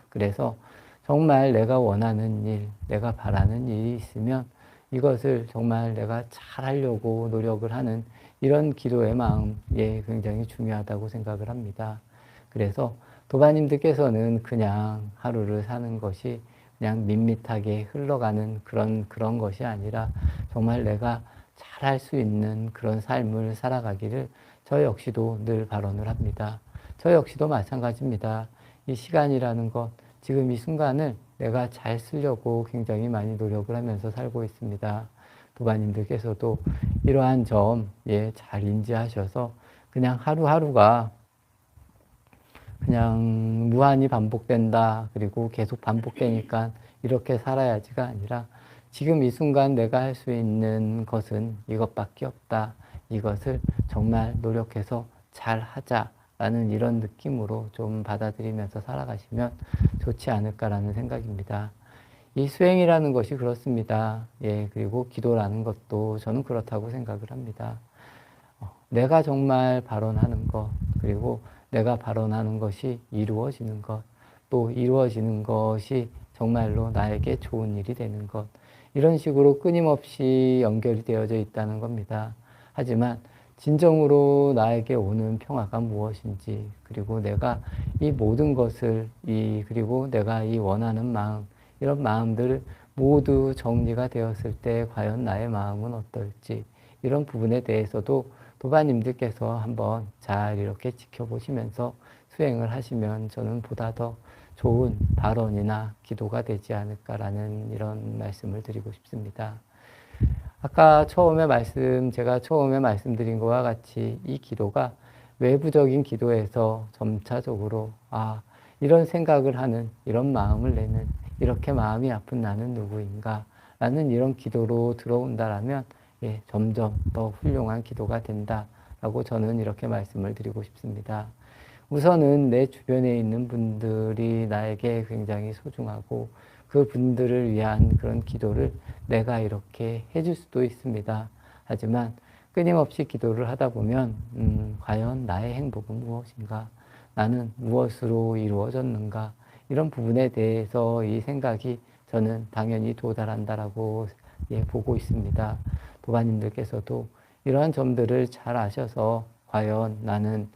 그래서 정말 내가 원하는 일, 내가 바라는 일이 있으면 이것을 정말 내가 잘 하려고 노력을 하는 이런 기도의 마음, 굉장히 중요하다고 생각을 합니다. 그래서 도반님들께서는 그냥 하루를 사는 것이 그냥 밋밋하게 흘러가는 그런 것이 아니라 정말 내가 잘 할 수 있는 그런 삶을 살아가기를 저 역시도 늘 발언을 합니다. 저 역시도 마찬가지입니다. 이 시간이라는 것, 지금 이 순간을 내가 잘 쓰려고 굉장히 많이 노력을 하면서 살고 있습니다. 도반님들께서도 이러한 점, 잘 인지하셔서 그냥 하루하루가 그냥 무한히 반복된다. 그리고 계속 반복되니까 이렇게 살아야지가 아니라 지금 이 순간 내가 할 수 있는 것은 이것밖에 없다. 이것을 정말 노력해서 잘 하자라는 이런 느낌으로 좀 받아들이면서 살아가시면 좋지 않을까라는 생각입니다. 이 수행이라는 것이 그렇습니다. 그리고 기도라는 것도 저는 그렇다고 생각을 합니다. 내가 정말 발언하는 것, 그리고 내가 발언하는 것이 이루어지는 것, 또 이루어지는 것이 정말로 나에게 좋은 일이 되는 것, 이런 식으로 끊임없이 연결이 되어져 있다는 겁니다. 하지만 진정으로 나에게 오는 평화가 무엇인지, 그리고 내가 이 모든 것을, 그리고 내가 이 원하는 마음, 이런 마음들을 모두 정리가 되었을 때 과연 나의 마음은 어떨지, 이런 부분에 대해서도 도바님들께서 한번 잘 이렇게 지켜보시면서 수행을 하시면 저는 보다 더 좋은 발언이나 기도가 되지 않을까라는 이런 말씀을 드리고 싶습니다. 아까 제가 처음에 말씀드린 것과 같이 이 기도가 외부적인 기도에서 점차적으로, 이런 생각을 하는, 이런 마음을 내는, 이렇게 마음이 아픈 나는 누구인가? 라는 이런 기도로 들어온다라면, 점점 더 훌륭한 기도가 된다라고 저는 이렇게 말씀을 드리고 싶습니다. 우선은 내 주변에 있는 분들이 나에게 굉장히 소중하고 그 분들을 위한 그런 기도를 내가 이렇게 해줄 수도 있습니다. 하지만 끊임없이 기도를 하다 보면 과연 나의 행복은 무엇인가? 나는 무엇으로 이루어졌는가? 이런 부분에 대해서 이 생각이 저는 당연히 도달한다라고 보고 있습니다. 도바님들께서도 이러한 점들을 잘 아셔서 과연 나는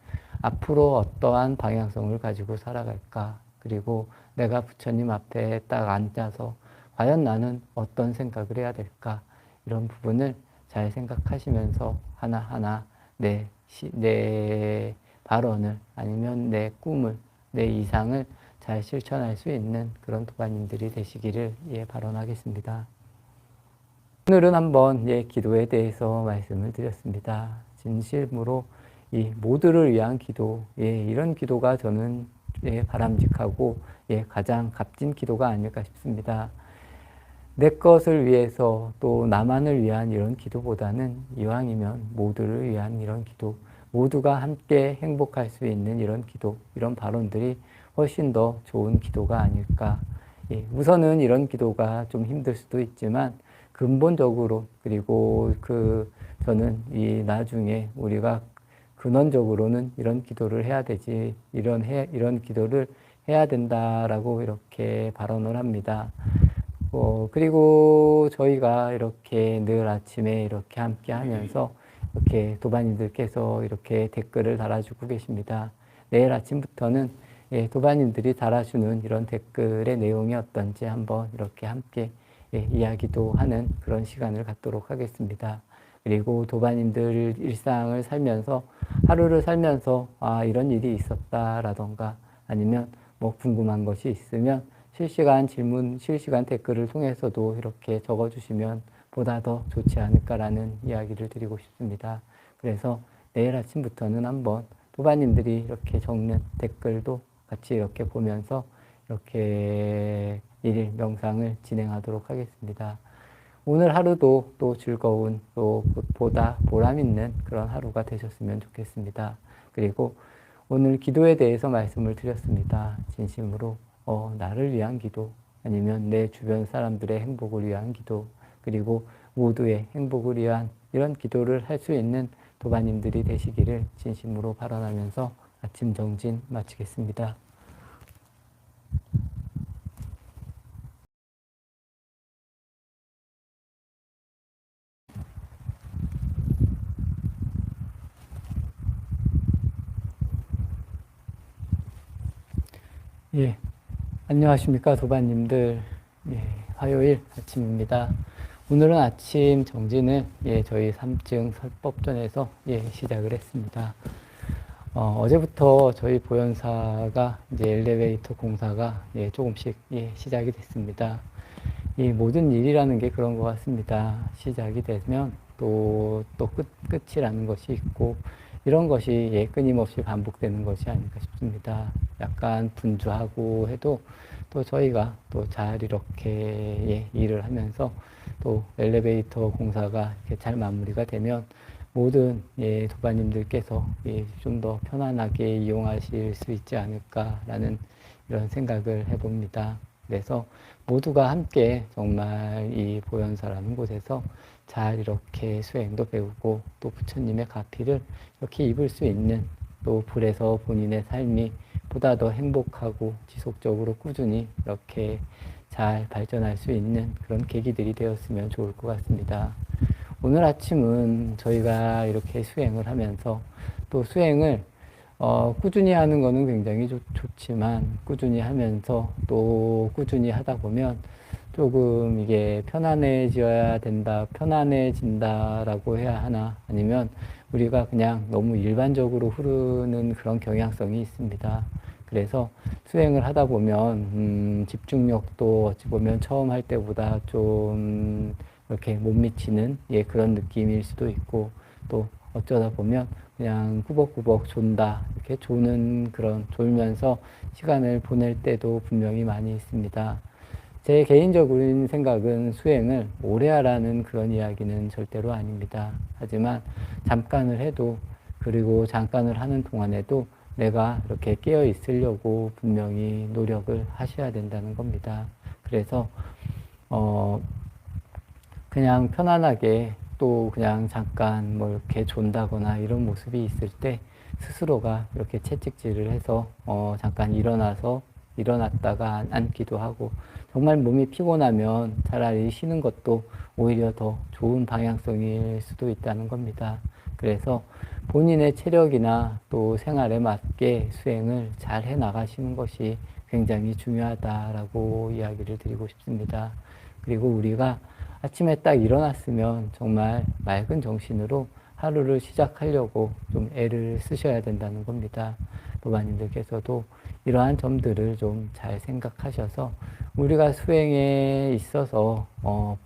앞으로 어떠한 방향성을 가지고 살아갈까? 그리고 내가 부처님 앞에 딱 앉아서 과연 나는 어떤 생각을 해야 될까? 이런 부분을 잘 생각하시면서 하나하나 내 발언을 아니면 내 꿈을, 내 이상을 잘 실천할 수 있는 그런 도바님들이 되시기를 발언하겠습니다. 오늘은 한번 기도에 대해서 말씀을 드렸습니다. 진심으로 이 모두를 위한 기도, 이런 기도가 저는 바람직하고 가장 값진 기도가 아닐까 싶습니다. 내 것을 위해서 또 나만을 위한 이런 기도보다는 이왕이면 모두를 위한 이런 기도, 모두가 함께 행복할 수 있는 이런 기도, 이런 발언들이 훨씬 더 좋은 기도가 아닐까. 우선은 이런 기도가 좀 힘들 수도 있지만 근본적으로, 그리고 저는 나중에 우리가 근원적으로는 이런 기도를 해야 되지, 이런 기도를 해야 된다라고 이렇게 발언을 합니다. 그리고 저희가 이렇게 늘 아침에 이렇게 함께 하면서 이렇게 도바님들께서 이렇게 댓글을 달아주고 계십니다. 내일 아침부터는 도바님들이 달아주는 이런 댓글의 내용이 어떤지 한번 이렇게 함께 이야기도 하는 그런 시간을 갖도록 하겠습니다. 그리고 도바님들 일상을 살면서, 하루를 살면서 이런 일이 있었다라던가 아니면 뭐 궁금한 것이 있으면 실시간 질문, 실시간 댓글을 통해서도 이렇게 적어주시면 보다 더 좋지 않을까라는 이야기를 드리고 싶습니다. 그래서 내일 아침부터는 한번 도바님들이 이렇게 적는 댓글도 같이 이렇게 보면서 이렇게 일일 명상을 진행하도록 하겠습니다. 오늘 하루도 또 즐거운, 또 보다 보람 있는 그런 하루가 되셨으면 좋겠습니다. 그리고 오늘 기도에 대해서 말씀을 드렸습니다. 진심으로 나를 위한 기도, 아니면 내 주변 사람들의 행복을 위한 기도, 그리고 모두의 행복을 위한 이런 기도를 할 수 있는 도바님들이 되시기를 진심으로 발언하면서 아침 정진 마치겠습니다. 안녕하십니까 도바님들. 화요일 아침입니다. 오늘은 아침 정진을 저희 3층 설법전에서 시작을 했습니다. 어제부터 저희 보현사가 이제 엘리베이터 공사가 조금씩 시작이 됐습니다. 이 모든 일이라는 게 그런 것 같습니다. 시작이 되면 또 끝이라는 것이 있고, 이런 것이 끊임없이 반복되는 것이 아닐까 싶습니다. 약간 분주하고 해도 또 저희가 또 잘 이렇게 일을 하면서 또 엘리베이터 공사가 이렇게 잘 마무리가 되면 모든 도바님들께서 좀 더 편안하게 이용하실 수 있지 않을까라는 이런 생각을 해봅니다. 그래서 모두가 함께 정말 이 보현사라는 곳에서 잘 이렇게 수행도 배우고 또 부처님의 가피를 이렇게 입을 수 있는, 또 불에서 본인의 삶이 보다 더 행복하고 지속적으로 꾸준히 이렇게 잘 발전할 수 있는 그런 계기들이 되었으면 좋을 것 같습니다. 오늘 아침은 저희가 이렇게 수행을 하면서 또 수행을 꾸준히 하는 거는 굉장히 좋지만 꾸준히 하면서 또 꾸준히 하다 보면 조금 이게 편안해져야 된다, 편안해진다라고 해야 하나, 아니면 우리가 그냥 너무 일반적으로 흐르는 그런 경향성이 있습니다. 그래서 수행을 하다 보면 집중력도 어찌 보면 처음 할 때보다 좀 이렇게 못 미치는 그런 느낌일 수도 있고, 또 어쩌다 보면 그냥 꾸벅꾸벅 존다, 이렇게 조는 그런, 졸면서 시간을 보낼 때도 분명히 많이 있습니다. 제 개인적인 생각은 수행을 오래 하라는 그런 이야기는 절대로 아닙니다. 하지만 잠깐을 해도, 그리고 잠깐을 하는 동안에도 내가 이렇게 깨어 있으려고 분명히 노력을 하셔야 된다는 겁니다. 그래서 그냥 편안하게 또 그냥 잠깐 뭐 이렇게 존다거나 이런 모습이 있을 때 스스로가 이렇게 채찍질을 해서 잠깐 일어났다가 앉기도 하고, 정말 몸이 피곤하면 차라리 쉬는 것도 오히려 더 좋은 방향성일 수도 있다는 겁니다. 그래서 본인의 체력이나 또 생활에 맞게 수행을 잘 해 나가시는 것이 굉장히 중요하다라고 이야기를 드리고 싶습니다. 그리고 우리가 아침에 딱 일어났으면 정말 맑은 정신으로 하루를 시작하려고 좀 애를 쓰셔야 된다는 겁니다. 도마님들께서도 이러한 점들을 좀 잘 생각하셔서 우리가 수행에 있어서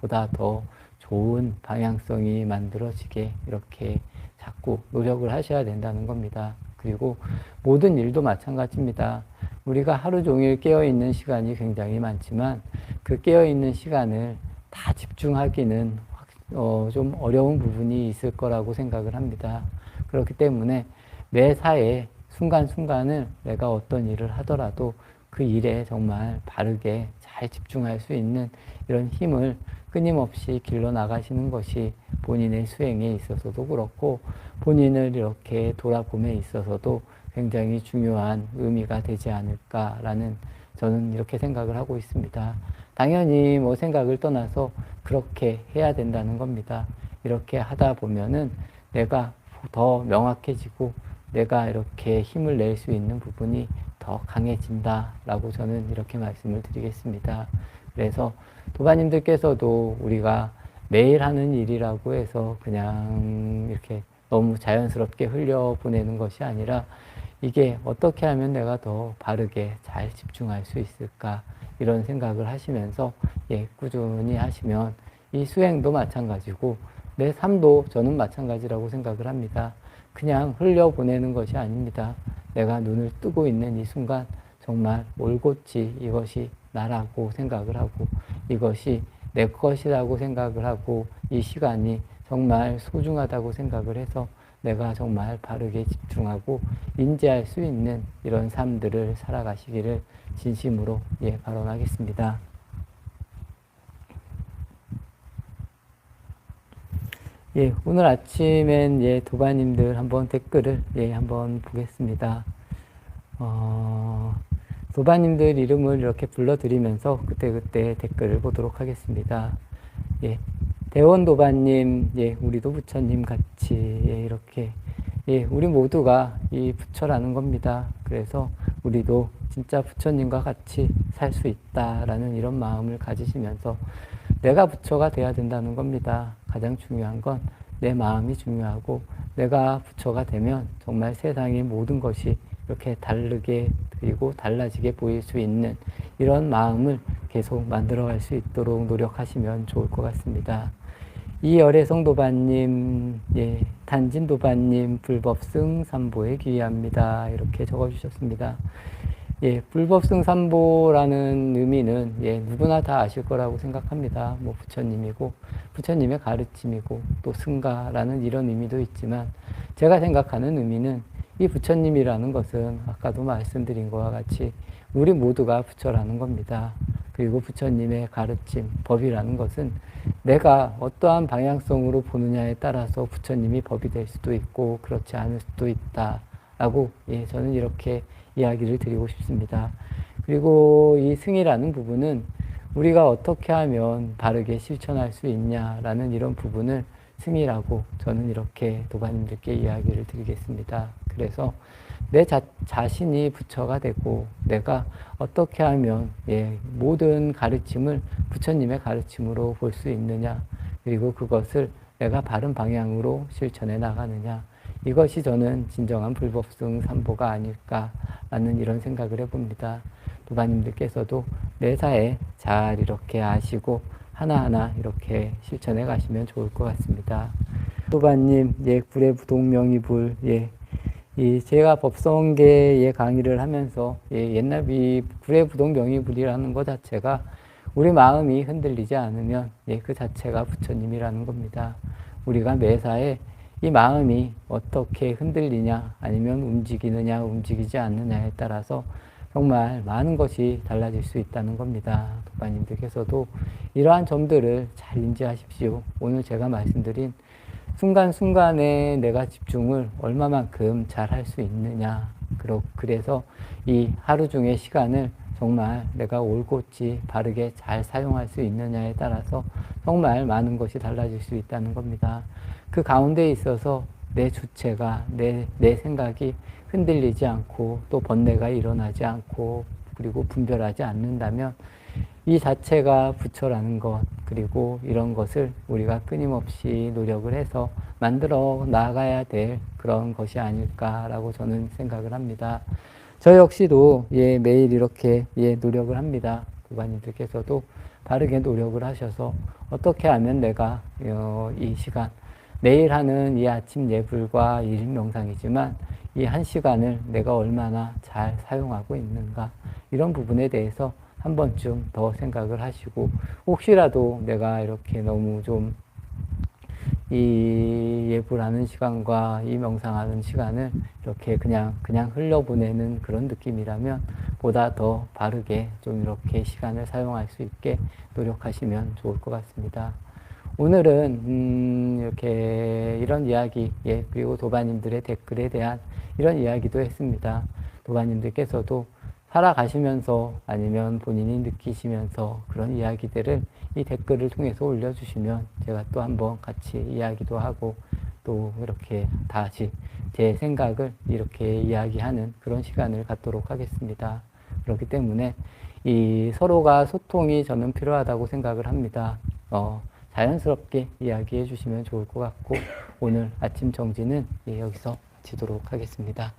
보다 더 좋은 방향성이 만들어지게 이렇게 자꾸 노력을 하셔야 된다는 겁니다. 그리고 모든 일도 마찬가지입니다. 우리가 하루 종일 깨어있는 시간이 굉장히 많지만 그 깨어있는 시간을 다 집중하기는 좀 어려운 부분이 있을 거라고 생각을 합니다. 그렇기 때문에 매사에 순간순간을 내가 어떤 일을 하더라도 그 일에 정말 바르게 잘 집중할 수 있는 이런 힘을 끊임없이 길러 나가시는 것이 본인의 수행에 있어서도 그렇고, 본인을 이렇게 돌아봄에 있어서도 굉장히 중요한 의미가 되지 않을까라는, 저는 이렇게 생각을 하고 있습니다. 당연히 뭐 생각을 떠나서 그렇게 해야 된다는 겁니다. 이렇게 하다 보면은 내가 더 명확해지고 내가 이렇게 힘을 낼 수 있는 부분이 더 강해진다라고 저는 이렇게 말씀을 드리겠습니다. 그래서 도바님들께서도 우리가 매일 하는 일이라고 해서 그냥 이렇게 너무 자연스럽게 흘려보내는 것이 아니라, 이게 어떻게 하면 내가 더 바르게 잘 집중할 수 있을까, 이런 생각을 하시면서 꾸준히 하시면, 이 수행도 마찬가지고 내 삶도 저는 마찬가지라고 생각을 합니다. 그냥 흘려보내는 것이 아닙니다. 내가 눈을 뜨고 있는 이 순간 정말 올곧이 이것이 나라고 생각을 하고, 이것이 내 것이라고 생각을 하고, 이 시간이 정말 소중하다고 생각을 해서 내가 정말 바르게 집중하고 인지할 수 있는 이런 삶들을 살아가시기를 진심으로 발언하겠습니다. 오늘 아침엔 도바님들 한번 댓글을 한번 보겠습니다. 도바님들 이름을 이렇게 불러드리면서 그때그때 댓글을 보도록 하겠습니다. 대원도바님, 우리도 부처님 같이, 이렇게, 우리 모두가 이 부처라는 겁니다. 그래서 우리도 진짜 부처님과 같이 살 수 있다라는 이런 마음을 가지시면서 내가 부처가 돼야 된다는 겁니다. 가장 중요한 건 내 마음이 중요하고, 내가 부처가 되면 정말 세상의 모든 것이 이렇게 다르게, 그리고 달라지게 보일 수 있는 이런 마음을 계속 만들어갈 수 있도록 노력하시면 좋을 것 같습니다. 이열애성도바님, 단진도바님, 불법승삼보에 귀의합니다. 이렇게 적어주셨습니다. 불법승삼보라는 의미는 누구나 다 아실 거라고 생각합니다. 뭐 부처님이고, 부처님의 가르침이고, 또 승가라는 이런 의미도 있지만, 제가 생각하는 의미는 이 부처님이라는 것은 아까도 말씀드린 것과 같이 우리 모두가 부처라는 겁니다. 그리고 부처님의 가르침, 법이라는 것은 내가 어떠한 방향성으로 보느냐에 따라서 부처님이 법이 될 수도 있고 그렇지 않을 수도 있다라고 저는 이렇게 이야기를 드리고 싶습니다. 그리고 이 승이라는 부분은 우리가 어떻게 하면 바르게 실천할 수 있냐라는 이런 부분을 승이라고 저는 이렇게 도반님들께 이야기를 드리겠습니다. 그래서 내 자신이 부처가 되고 내가 어떻게 하면 모든 가르침을 부처님의 가르침으로 볼 수 있느냐, 그리고 그것을 내가 바른 방향으로 실천해 나가느냐, 이것이 저는 진정한 불법승 삼보가 아닐까라는 이런 생각을 해봅니다. 도반님들께서도 매사에 잘 이렇게 아시고 하나하나 이렇게 실천해 가시면 좋을 것 같습니다. 도반님, 구례부동명의불, 제가 법성계의 강의를 하면서 옛날 구례부동명의불이라는 것 자체가 우리 마음이 흔들리지 않으면 그 자체가 부처님이라는 겁니다. 우리가 매사에 이 마음이 어떻게 흔들리냐, 아니면 움직이느냐, 움직이지 않느냐에 따라서 정말 많은 것이 달라질 수 있다는 겁니다. 도반님들께서도 이러한 점들을 잘 인지하십시오. 오늘 제가 말씀드린 순간순간에 내가 집중을 얼마만큼 잘 할 수 있느냐, 그래서 이 하루 중의 시간을 정말 내가 올곧이 바르게 잘 사용할 수 있느냐에 따라서 정말 많은 것이 달라질 수 있다는 겁니다. 그 가운데 있어서 내 주체가, 내 생각이 흔들리지 않고 또 번뇌가 일어나지 않고 그리고 분별하지 않는다면 이 자체가 부처라는 것, 그리고 이런 것을 우리가 끊임없이 노력을 해서 만들어 나가야 될 그런 것이 아닐까라고 저는 생각을 합니다. 저 역시도 매일 이렇게 노력을 합니다. 도반님들께서도 바르게 노력을 하셔서 어떻게 하면 내가 이 시간, 매일 하는 이 아침 예불과 일 명상이지만 이 한 시간을 내가 얼마나 잘 사용하고 있는가, 이런 부분에 대해서 한 번쯤 더 생각을 하시고, 혹시라도 내가 이렇게 너무 좀 이 예불하는 시간과 이 명상하는 시간을 이렇게 그냥 흘려보내는 그런 느낌이라면 보다 더 바르게 좀 이렇게 시간을 사용할 수 있게 노력하시면 좋을 것 같습니다. 오늘은 이렇게 이런 이야기, 그리고 도반님들의 댓글에 대한 이런 이야기도 했습니다. 도반님들께서도 살아가시면서 아니면 본인이 느끼시면서 그런 이야기들을 이 댓글을 통해서 올려주시면 제가 또 한번 같이 이야기도 하고 또 이렇게 다시 제 생각을 이렇게 이야기하는 그런 시간을 갖도록 하겠습니다. 그렇기 때문에 이 서로가 소통이 저는 필요하다고 생각을 합니다. 자연스럽게 이야기해 주시면 좋을 것 같고, 오늘 아침 정지는 여기서 마치도록 하겠습니다.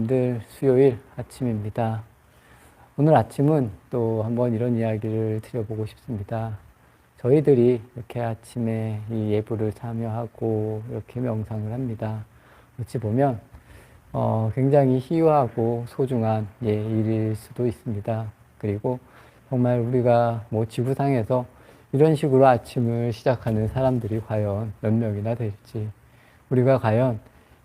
오늘 수요일 아침입니다. 오늘 아침은 또 한번 이런 이야기를 드려보고 싶습니다. 저희들이 이렇게 아침에 이 예불을 참여하고 이렇게 명상을 합니다. 어찌 보면 굉장히 희유하고 소중한 일일 수도 있습니다. 그리고 정말 우리가 지구상에서 이런 식으로 아침을 시작하는 사람들이 과연 몇 명이나 될지, 우리가 과연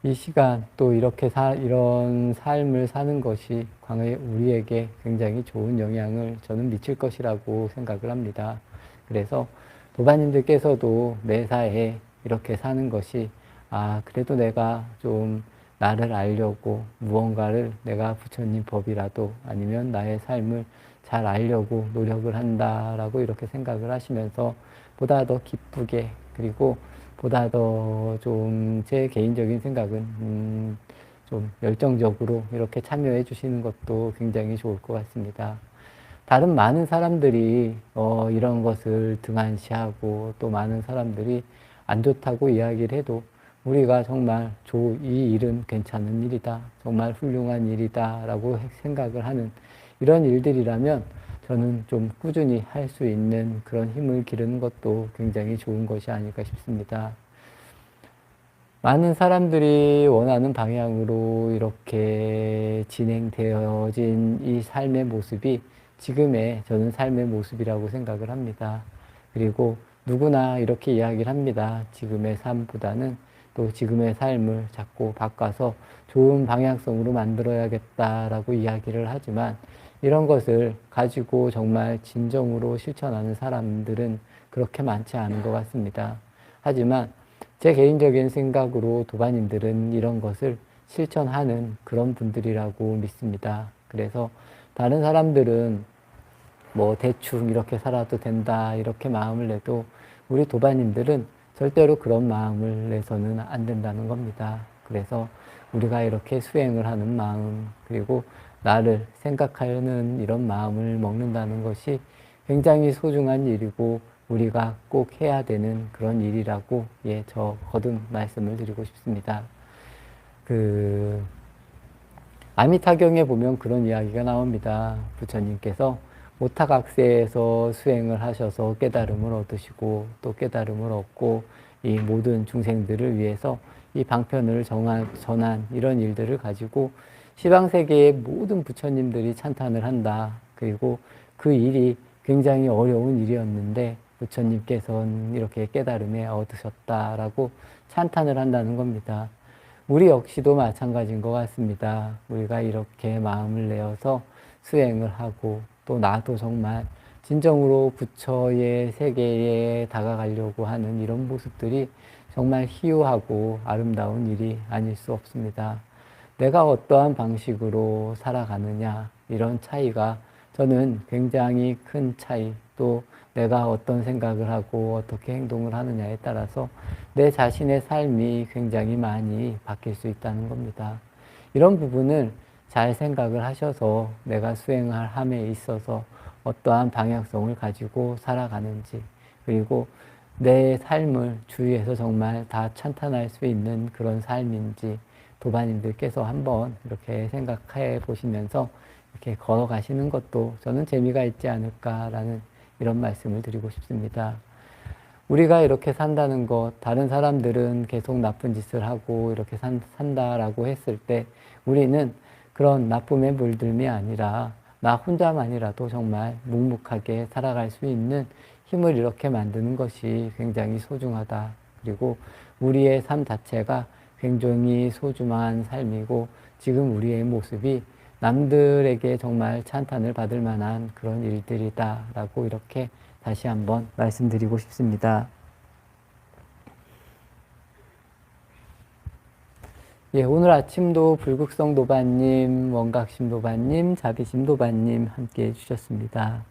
이 시간 또 이렇게 이런 삶을 사는 것이 우리에게 굉장히 좋은 영향을 저는 미칠 것이라고 생각을 합니다. 그래서 도반님들께서도 매사에 이렇게 사는 것이 그래도 내가 좀 나를 알려고 무언가를 내가 부처님 법이라도 아니면 나의 삶을 잘 알려고 노력을 한다라고 이렇게 생각을 하시면서 보다 더 기쁘게, 그리고 보다 더 좀 제 개인적인 생각은 좀 열정적으로 이렇게 참여해 주시는 것도 굉장히 좋을 것 같습니다. 다른 많은 사람들이 이런 것을 등한시하고 또 많은 사람들이 안 좋다고 이야기를 해도 우리가 정말 이 일은 괜찮은 일이다, 정말 훌륭한 일이다 라고 생각을 하는 이런 일들이라면 저는 좀 꾸준히 할 수 있는 그런 힘을 기르는 것도 굉장히 좋은 것이 아닐까 싶습니다. 많은 사람들이 원하는 방향으로 이렇게 진행되어진 이 삶의 모습이 지금의 저는 삶의 모습이라고 생각을 합니다. 그리고 누구나 이렇게 이야기를 합니다. 지금의 삶보다는 또 지금의 삶을 자꾸 바꿔서 좋은 방향성으로 만들어야겠다라고 이야기를 하지만, 이런 것을 가지고 정말 진정으로 실천하는 사람들은 그렇게 많지 않은 것 같습니다. 하지만 제 개인적인 생각으로 도반님들은 이런 것을 실천하는 그런 분들이라고 믿습니다. 그래서 다른 사람들은 뭐 대충 이렇게 살아도 된다 이렇게 마음을 내도 우리 도반님들은 절대로 그런 마음을 내서는 안 된다는 겁니다. 그래서 우리가 이렇게 수행을 하는 마음, 그리고 나를 생각하는 이런 마음을 먹는다는 것이 굉장히 소중한 일이고 우리가 꼭 해야 되는 그런 일이라고 저 거듭 말씀을 드리고 싶습니다. 아미타경에 보면 그런 이야기가 나옵니다. 부처님께서 오타각세에서 수행을 하셔서 깨달음을 얻으시고 또 깨달음을 얻고 이 모든 중생들을 위해서 이 방편을 전한 이런 일들을 가지고 시방세계의 모든 부처님들이 찬탄을 한다. 그리고 그 일이 굉장히 어려운 일이었는데 부처님께서는 이렇게 깨달음에 얻으셨다라고 찬탄을 한다는 겁니다. 우리 역시도 마찬가지인 것 같습니다. 우리가 이렇게 마음을 내어서 수행을 하고 또 나도 정말 진정으로 부처의 세계에 다가가려고 하는 이런 모습들이 정말 희유하고 아름다운 일이 아닐 수 없습니다. 내가 어떠한 방식으로 살아가느냐 이런 차이가 저는 굉장히 큰 차이, 또 내가 어떤 생각을 하고 어떻게 행동을 하느냐에 따라서 내 자신의 삶이 굉장히 많이 바뀔 수 있다는 겁니다. 이런 부분을 잘 생각을 하셔서 내가 수행할 함에 있어서 어떠한 방향성을 가지고 살아가는지, 그리고 내 삶을 주위에서 정말 다 찬탄할 수 있는 그런 삶인지 도반님들께서 한번 이렇게 생각해 보시면서 이렇게 걸어가시는 것도 저는 재미가 있지 않을까라는 이런 말씀을 드리고 싶습니다. 우리가 이렇게 산다는 것, 다른 사람들은 계속 나쁜 짓을 하고 이렇게 산다라고 했을 때 우리는 그런 나쁨에 물들미 아니라 나 혼자만이라도 정말 묵묵하게 살아갈 수 있는 힘을 이렇게 만드는 것이 굉장히 소중하다. 그리고 우리의 삶 자체가 굉장히 소중한 삶이고 지금 우리의 모습이 남들에게 정말 찬탄을 받을 만한 그런 일들이다 라고 이렇게 다시 한번 말씀드리고 싶습니다. 오늘 아침도 불국성 도반님, 원각심 도반님, 자비심 도반님 함께 해주셨습니다.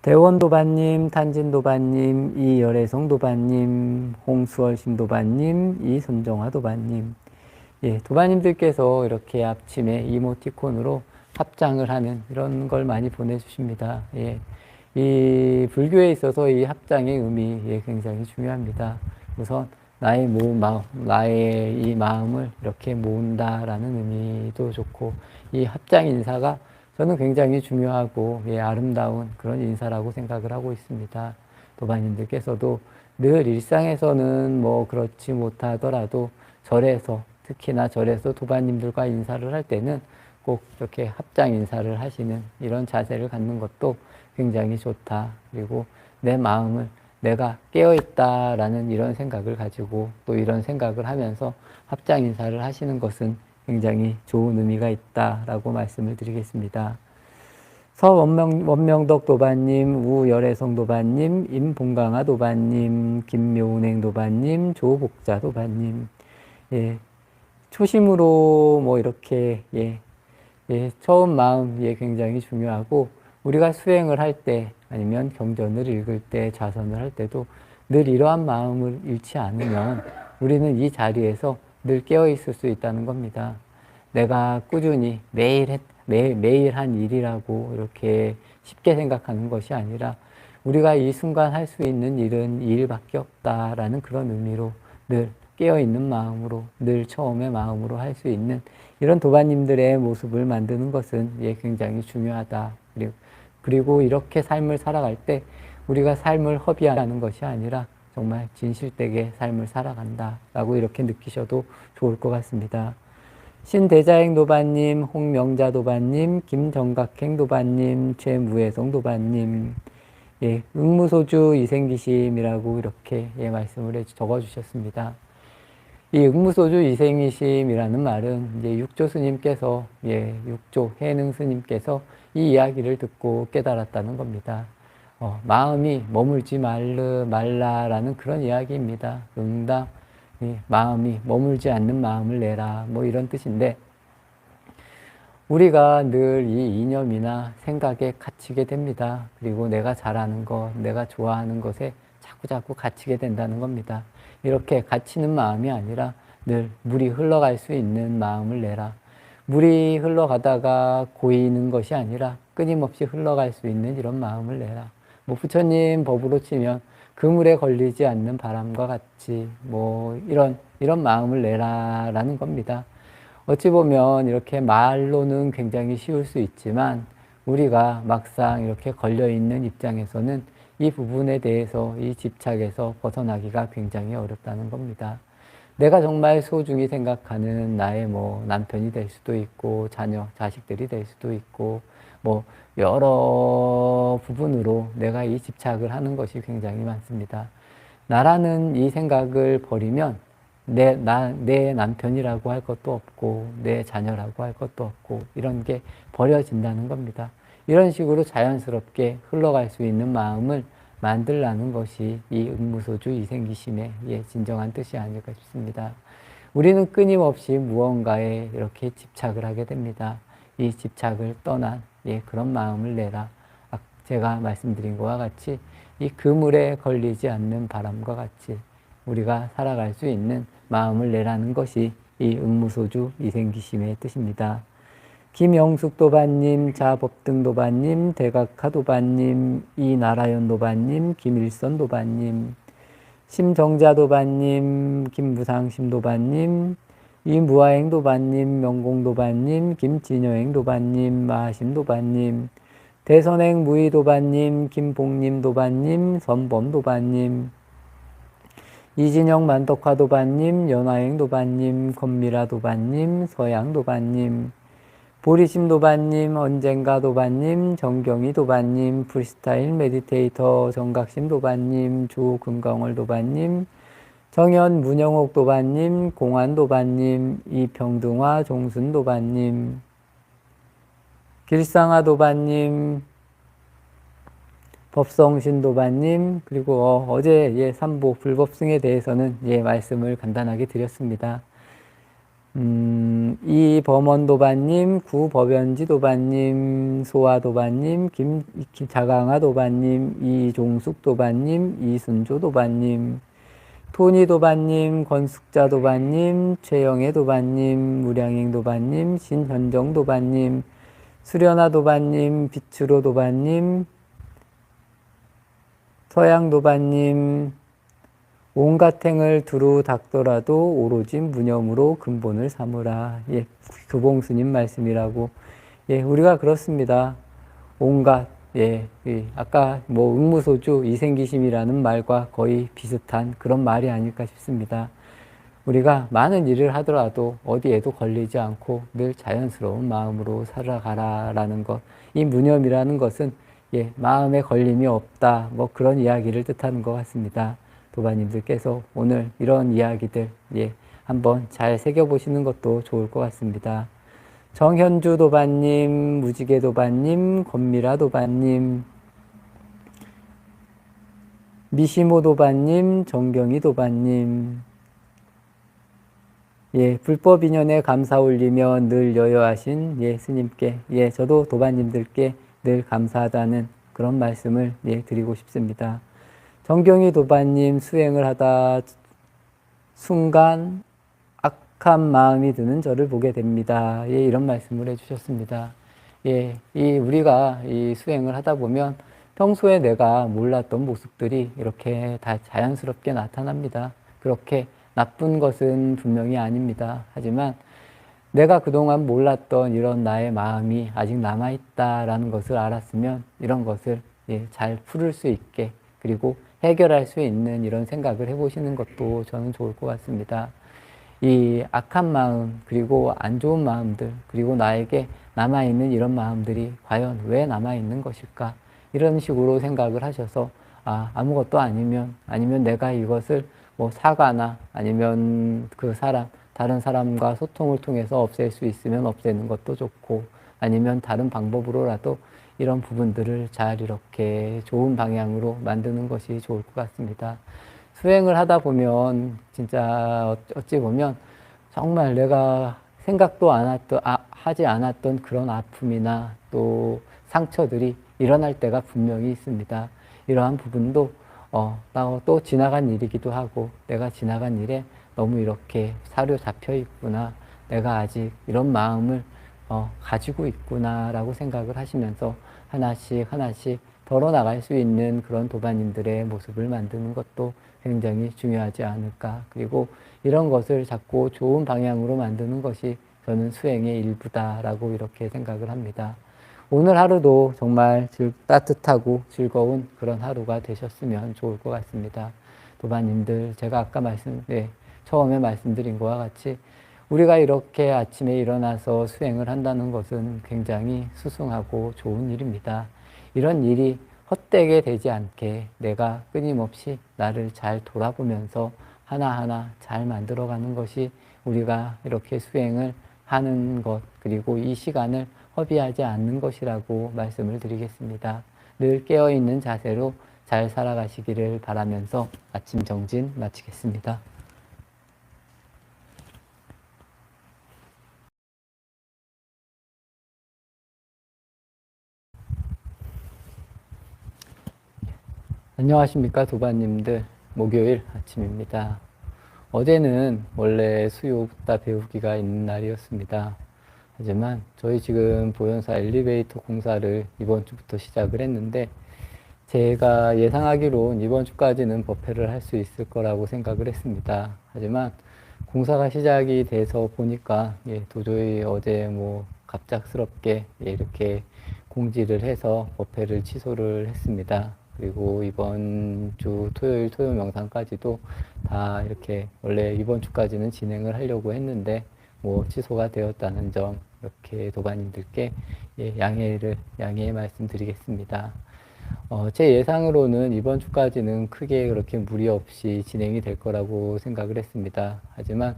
대원 도반님, 탄진 도반님, 이열애성 도반님, 홍수월심 도반님, 이손정화 도반님, 도반님들께서 이렇게 앞침에 이모티콘으로 합장을 하는 이런 걸 많이 보내주십니다. 이 불교에 있어서 이 합장의 의미 굉장히 중요합니다. 우선 나의 나의 이 마음을 이렇게 모은다라는 의미도 좋고 이 합장 인사가 저는 굉장히 중요하고 아름다운 그런 인사라고 생각을 하고 있습니다. 도반님들께서도 늘 일상에서는 뭐 그렇지 못하더라도 절에서 특히나 절에서 도반님들과 인사를 할 때는 꼭 이렇게 합장 인사를 하시는 이런 자세를 갖는 것도 굉장히 좋다. 그리고 내 마음을 내가 깨어있다라는 이런 생각을 가지고 또 이런 생각을 하면서 합장 인사를 하시는 것은 굉장히 좋은 의미가 있다라고 말씀을 드리겠습니다. 서원명덕 도반님, 우열애성 도반님, 임봉강아 도반님, 김묘은행 도반님, 조복자 도반님, 초심으로 뭐 이렇게 처음 마음 굉장히 중요하고 우리가 수행을 할 때 아니면 경전을 읽을 때 자선을 할 때도 늘 이러한 마음을 잃지 않으면 우리는 이 자리에서 늘 깨어 있을 수 있다는 겁니다. 내가 꾸준히 매일 한 일이라고 이렇게 쉽게 생각하는 것이 아니라 우리가 이 순간 할 수 있는 일은 이 일밖에 없다라는 그런 의미로 늘 깨어있는 마음으로 늘 처음의 마음으로 할 수 있는 이런 도반님들의 모습을 만드는 것은 굉장히 중요하다. 그리고 이렇게 삶을 살아갈 때 우리가 삶을 허비하는 것이 아니라 정말 진실되게 삶을 살아간다 라고 이렇게 느끼셔도 좋을 것 같습니다. 신대자행 도반님, 홍명자 도반님, 김정각행 도반님, 최무혜성 도반님, 응무소주 이생기심이라고 이렇게 말씀을 적어주셨습니다. 이 응무소주 이생기심이라는 말은 이제 육조 스님께서 육조 해능 스님께서 이 이야기를 듣고 깨달았다는 겁니다. 마음이 머물지 말라라는 그런 이야기입니다. 응답 이 마음이 머물지 않는 마음을 내라. 뭐 이런 뜻인데, 우리가 늘 이 이념이나 생각에 갇히게 됩니다. 그리고 내가 잘하는 것, 내가 좋아하는 것에 자꾸자꾸 갇히게 된다는 겁니다. 이렇게 갇히는 마음이 아니라 늘 물이 흘러갈 수 있는 마음을 내라. 물이 흘러가다가 고이는 것이 아니라 끊임없이 흘러갈 수 있는 이런 마음을 내라. 뭐 부처님 법으로 치면 그물에 걸리지 않는 바람과 같이 뭐 이런 마음을 내라라는 겁니다. 어찌 보면 이렇게 말로는 굉장히 쉬울 수 있지만 우리가 막상 이렇게 걸려있는 입장에서는 이 부분에 대해서 이 집착에서 벗어나기가 굉장히 어렵다는 겁니다. 내가 정말 소중히 생각하는 나의 뭐 남편이 될 수도 있고 자녀, 자식들이 될 수도 있고 뭐 여러 부분으로 내가 이 집착을 하는 것이 굉장히 많습니다. 나라는 이 생각을 버리면 내 남편이라고 할 것도 없고 내 자녀라고 할 것도 없고 이런 게 버려진다는 겁니다. 이런 식으로 자연스럽게 흘러갈 수 있는 마음을 만들라는 것이 이 응무소주 이생기심의 진정한 뜻이 아닐까 싶습니다. 우리는 끊임없이 무언가에 이렇게 집착을 하게 됩니다. 이 집착을 떠난 그런 마음을 내라. 제가 말씀드린 것과 같이 이 그물에 걸리지 않는 바람과 같이 우리가 살아갈 수 있는 마음을 내라는 것이 이 응무소주 이생기심의 뜻입니다. 김영숙 도반님, 자법등 도반님, 대각하 도반님, 이나라연 도반님, 김일선 도반님, 심정자 도반님, 김무상심 도반님, 이무아행 도반님, 명공 도반님, 김진여행 도반님, 마하심 도반님, 대선행 무의 도반님, 김봉님 도반님, 선범 도반님, 이진영 만덕화 도반님, 연화행 도반님, 건미라 도반님, 서양 도반님, 보리심 도반님, 언젠가 도반님, 정경희 도반님, 프리스타일 메디테이터 정각심 도반님, 주금강월 도반님, 정현 문영옥 도반님, 공안 도반님, 이평등화 종순 도반님, 길상아 도반님, 법성신 도반님, 그리고 어제 삼보 불법승에 대해서는 말씀을 간단하게 드렸습니다. 이범원 도반님, 구법연지 도반님, 소아 도반님, 자강아 도반님, 이종숙 도반님, 이순조 도반님, 토니 도반님, 건숙자 도반님, 최영애 도반님, 무량행 도반님, 신현정 도반님, 수련아 도반님, 비추로 도반님, 서양 도반님, 온갖 행을 두루 닦더라도 오로지 무념으로 근본을 삼으라. 교봉스님 말씀이라고. 우리가 그렇습니다. 온갖, 아까 뭐 응무소주 이생기심이라는 말과 거의 비슷한 그런 말이 아닐까 싶습니다. 우리가 많은 일을 하더라도 어디에도 걸리지 않고 늘 자연스러운 마음으로 살아가라라는 것. 이 무념이라는 것은 마음에 걸림이 없다. 뭐 그런 이야기를 뜻하는 것 같습니다. 도반님들께서 오늘 이런 이야기들 한번 잘 새겨보시는 것도 좋을 것 같습니다. 정현주 도반님, 무지개 도반님, 건미라 도반님, 미시모 도반님, 정경희 도반님, 불법 인연에 감사 올리며 늘 여여하신 스님께 저도 도반님들께 늘 감사하다는 그런 말씀을 드리고 싶습니다. 정경희 도반님 수행을 하다 순간 악한 마음이 드는 저를 보게 됩니다. 이런 말씀을 해주셨습니다. 우리가 이 수행을 하다 보면 평소에 내가 몰랐던 모습들이 이렇게 다 자연스럽게 나타납니다. 그렇게 나쁜 것은 분명히 아닙니다. 하지만 내가 그동안 몰랐던 이런 나의 마음이 아직 남아있다라는 것을 알았으면 이런 것을 잘 풀을 수 있게 그리고 해결할 수 있는 이런 생각을 해보시는 것도 저는 좋을 것 같습니다. 이 악한 마음 그리고 안 좋은 마음들 그리고 나에게 남아있는 이런 마음들이 과연 왜 남아있는 것일까 이런 식으로 생각을 하셔서 아무것도 아니면 내가 이것을 뭐 사과나 아니면 다른 사람과 소통을 통해서 없앨 수 있으면 없애는 것도 좋고 아니면 다른 방법으로라도 이런 부분들을 잘 이렇게 좋은 방향으로 만드는 것이 좋을 것 같습니다. 수행을 하다 보면 진짜 어찌 보면 정말 내가 생각도 하지 않았던 그런 아픔이나 또 상처들이 일어날 때가 분명히 있습니다. 이러한 부분도 또 지나간 일이기도 하고, 내가 지나간 일에 너무 이렇게 사로잡혀 있구나, 내가 아직 이런 마음을 가지고 있구나라고 생각을 하시면서 하나씩 하나씩 덜어나갈 수 있는 그런 도반님들의 모습을 만드는 것도 굉장히 중요하지 않을까. 그리고 이런 것을 자꾸 좋은 방향으로 만드는 것이 저는 수행의 일부다라고 이렇게 생각을 합니다. 오늘 하루도 정말 따뜻하고 즐거운 그런 하루가 되셨으면 좋을 것 같습니다. 도반님들, 제가 아까 처음에 말씀드린 것과 같이 우리가 이렇게 아침에 일어나서 수행을 한다는 것은 굉장히 수승하고 좋은 일입니다. 이런 일이 헛되게 되지 않게 내가 끊임없이 나를 잘 돌아보면서 하나하나 잘 만들어가는 것이 우리가 이렇게 수행을 하는 것, 그리고 이 시간을 허비하지 않는 것이라고 말씀을 드리겠습니다. 늘 깨어있는 자세로 잘 살아가시기를 바라면서 아침 정진 마치겠습니다. 안녕하십니까, 도반님들. 목요일 아침입니다. 어제는 원래 수요 붓다 배우기가 있는 날이었습니다. 하지만 저희 지금 보현사 엘리베이터 공사를 이번 주부터 시작을 했는데, 제가 예상하기론 이번 주까지는 법회를 할 수 있을 거라고 생각을 했습니다. 하지만 공사가 시작이 돼서 보니까 도저히 어제 갑작스럽게 이렇게 공지를 해서 법회를 취소를 했습니다. 그리고 이번 주 토요일 토요 명상까지도 다 이렇게 원래 이번 주까지는 진행을 하려고 했는데 취소가 되었다는 점, 이렇게 도반님들께 양해의 말씀드리겠습니다. 제 예상으로는 이번 주까지는 크게 그렇게 무리 없이 진행이 될 거라고 생각을 했습니다. 하지만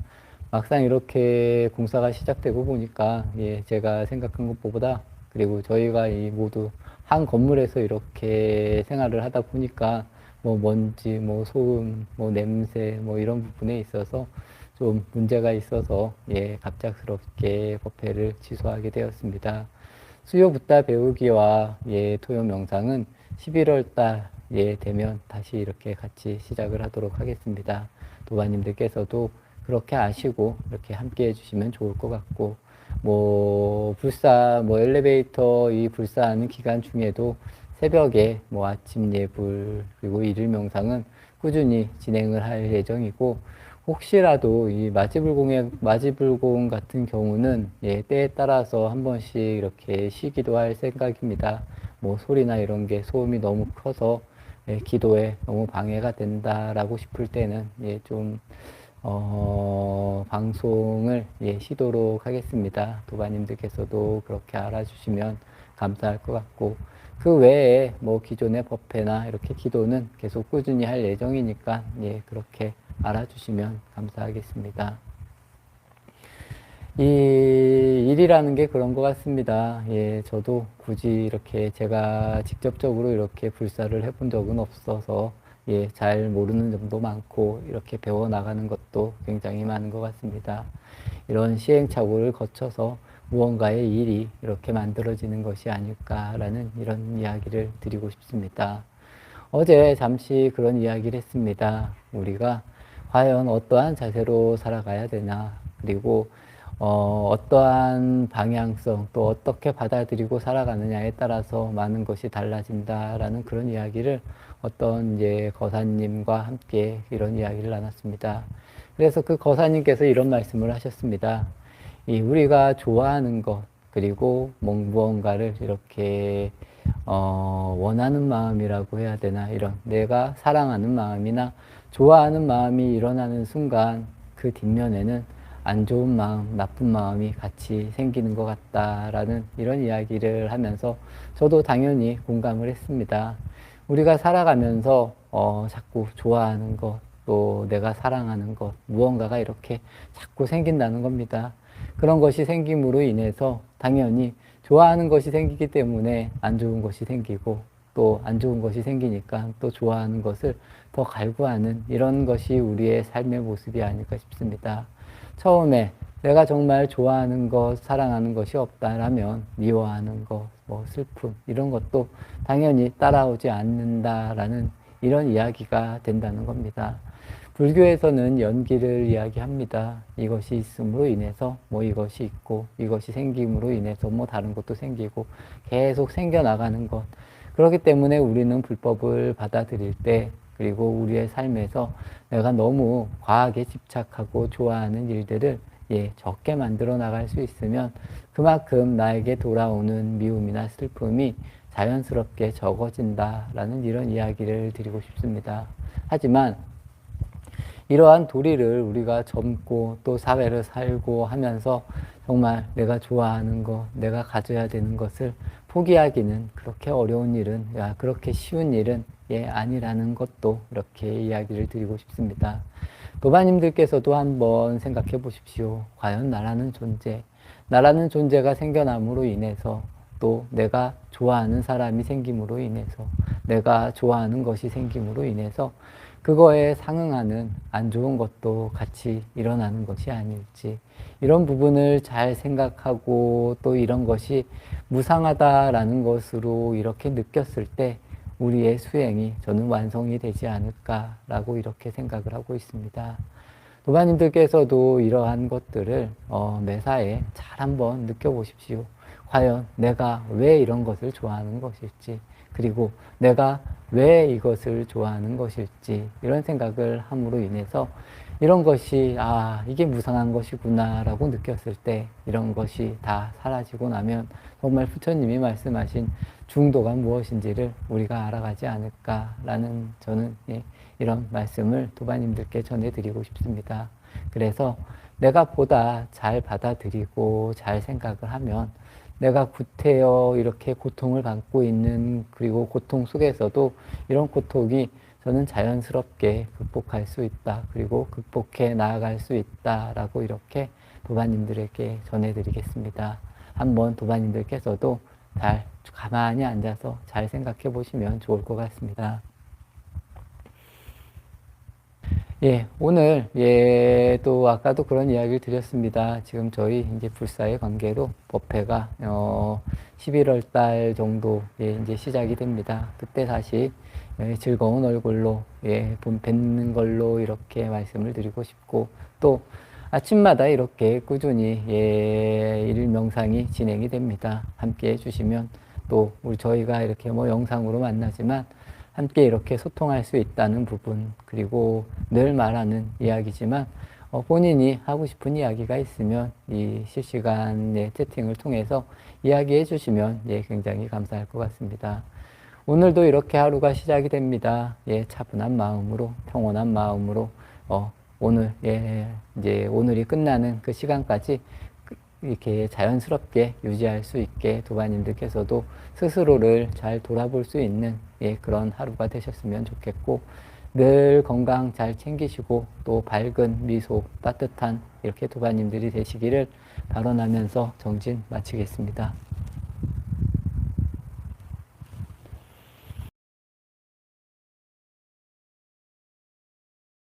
막상 이렇게 공사가 시작되고 보니까 제가 생각한 것보다, 그리고 저희가 모두 한 건물에서 이렇게 생활을 하다 보니까 먼지, 소음, 냄새, 이런 부분에 있어서 좀 문제가 있어서 갑작스럽게 법회를 취소하게 되었습니다. 수요 붓다 배우기와 토요 명상은 11월 달에 되면 다시 이렇게 같이 시작을 하도록 하겠습니다. 도반님들께서도 그렇게 아시고 이렇게 함께 해주시면 좋을 것 같고, 엘리베이터 이 불사하는 기간 중에도 새벽에 아침 예불, 그리고 일일 명상은 꾸준히 진행을 할 예정이고, 혹시라도 이 마지불공 같은 경우는 때에 따라서 한 번씩 이렇게 쉬기도 할 생각입니다. 소리나 이런 게 소음이 너무 커서 기도에 너무 방해가 된다라고 싶을 때는 좀 방송을 쉬도록 하겠습니다. 도반님들께서도 그렇게 알아주시면 감사할 것 같고, 그 외에 기존의 법회나 이렇게 기도는 계속 꾸준히 할 예정이니까 그렇게 알아주시면 감사하겠습니다. 이 일이라는 게 그런 것 같습니다. 저도 굳이 이렇게 제가 직접적으로 이렇게 불사를 해본 적은 없어서 잘 모르는 점도 많고, 이렇게 배워나가는 것도 굉장히 많은 것 같습니다. 이런 시행착오를 거쳐서 무언가의 일이 이렇게 만들어지는 것이 아닐까라는 이런 이야기를 드리고 싶습니다. 어제 잠시 그런 이야기를 했습니다. 우리가 과연 어떠한 자세로 살아가야 되나, 그리고 어떠한 방향성, 또 어떻게 받아들이고 살아가느냐에 따라서 많은 것이 달라진다라는 그런 이야기를 어떤 거사님과 함께 이런 이야기를 나눴습니다. 그래서 그 거사님께서 이런 말씀을 하셨습니다. 우리가 좋아하는 것, 그리고 무언가를 이렇게 원하는 마음이라고 해야 되나, 이런 내가 사랑하는 마음이나 좋아하는 마음이 일어나는 순간 그 뒷면에는 안 좋은 마음, 나쁜 마음이 같이 생기는 것 같다라는 이런 이야기를 하면서 저도 당연히 공감을 했습니다. 우리가 살아가면서 자꾸 좋아하는 것, 또 내가 사랑하는 것, 무언가가 이렇게 자꾸 생긴다는 겁니다. 그런 것이 생김으로 인해서 당연히 좋아하는 것이 생기기 때문에 안 좋은 것이 생기고, 또 안 좋은 것이 생기니까 또 좋아하는 것을 더 갈구하는 이런 것이 우리의 삶의 모습이 아닐까 싶습니다. 처음에 내가 정말 좋아하는 것, 사랑하는 것이 없다라면 미워하는 것, 뭐 슬픔 이런 것도 당연히 따라오지 않는다라는 이런 이야기가 된다는 겁니다. 불교에서는 연기를 이야기합니다. 이것이 있음으로 인해서 뭐 이것이 있고 이것이 생김으로 인해서 뭐 다른 것도 생기고 계속 생겨나가는 것. 그렇기 때문에 우리는 불법을 받아들일 때 그리고 우리의 삶에서 내가 너무 과하게 집착하고 좋아하는 일들을 적게 만들어 나갈 수 있으면 그만큼 나에게 돌아오는 미움이나 슬픔이 자연스럽게 적어진다라는 이런 이야기를 드리고 싶습니다. 하지만 이러한 도리를 우리가 젊고 또 사회를 살고 하면서 정말 내가 좋아하는 것, 내가 가져야 되는 것을 포기하기는 그렇게 어려운 일은, 그렇게 쉬운 일은 아니라는 것도 이렇게 이야기를 드리고 싶습니다. 도바님들께서도 한번 생각해 보십시오. 과연 나라는 존재가 생겨남으로 인해서 또 내가 좋아하는 사람이 생김으로 인해서 내가 좋아하는 것이 생김으로 인해서 그거에 상응하는 안 좋은 것도 같이 일어나는 것이 아닐지 이런 부분을 잘 생각하고 또 이런 것이 무상하다라는 것으로 이렇게 느꼈을 때 우리의 수행이 저는 완성이 되지 않을까라고 이렇게 생각을 하고 있습니다. 도마님들께서도 이러한 것들을 매사에 잘 한번 느껴보십시오. 과연 내가 왜 이런 것을 좋아하는 것일지 그리고 내가 왜 이것을 좋아하는 것일지 이런 생각을 함으로 인해서 이런 것이 이게 무상한 것이구나 라고 느꼈을 때 이런 것이 다 사라지고 나면 정말 부처님이 말씀하신 중도가 무엇인지를 우리가 알아가지 않을까라는 저는 이런 말씀을 도바님들께 전해드리고 싶습니다. 그래서 내가 보다 잘 받아들이고 잘 생각을 하면 내가 구태여 이렇게 고통을 받고 있는 그리고 고통 속에서도 이런 고통이 저는 자연스럽게 극복할 수 있다. 그리고 극복해 나아갈 수 있다라고 이렇게 도바님들에게 전해드리겠습니다. 한번 도바님들께서도 잘 가만히 앉아서 잘 생각해 보시면 좋을 것 같습니다. 오늘, 또, 아까도 그런 이야기를 드렸습니다. 지금 저희 이제 불사의 관계로 법회가, 11월 달 정도, 이제 시작이 됩니다. 그때 다시, 즐거운 얼굴로, 뵙는 걸로 이렇게 말씀을 드리고 싶고, 또, 아침마다 이렇게 꾸준히, 일 명상이 진행이 됩니다. 함께 해주시면, 또, 저희가 이렇게 뭐 영상으로 만나지만, 함께 이렇게 소통할 수 있다는 부분 그리고 늘 말하는 이야기지만 본인이 하고 싶은 이야기가 있으면 이 실시간의 채팅을 통해서 이야기해 주시면 굉장히 감사할 것 같습니다. 오늘도 이렇게 하루가 시작이 됩니다. 차분한 마음으로 평온한 마음으로 오늘 이제 오늘이 끝나는 그 시간까지 이렇게 자연스럽게 유지할 수 있게 도바님들께서도 스스로를 잘 돌아볼 수 있는 그런 하루가 되셨으면 좋겠고 늘 건강 잘 챙기시고 또 밝은 미소 따뜻한 이렇게 도바님들이 되시기를 발언하면서 정진 마치겠습니다.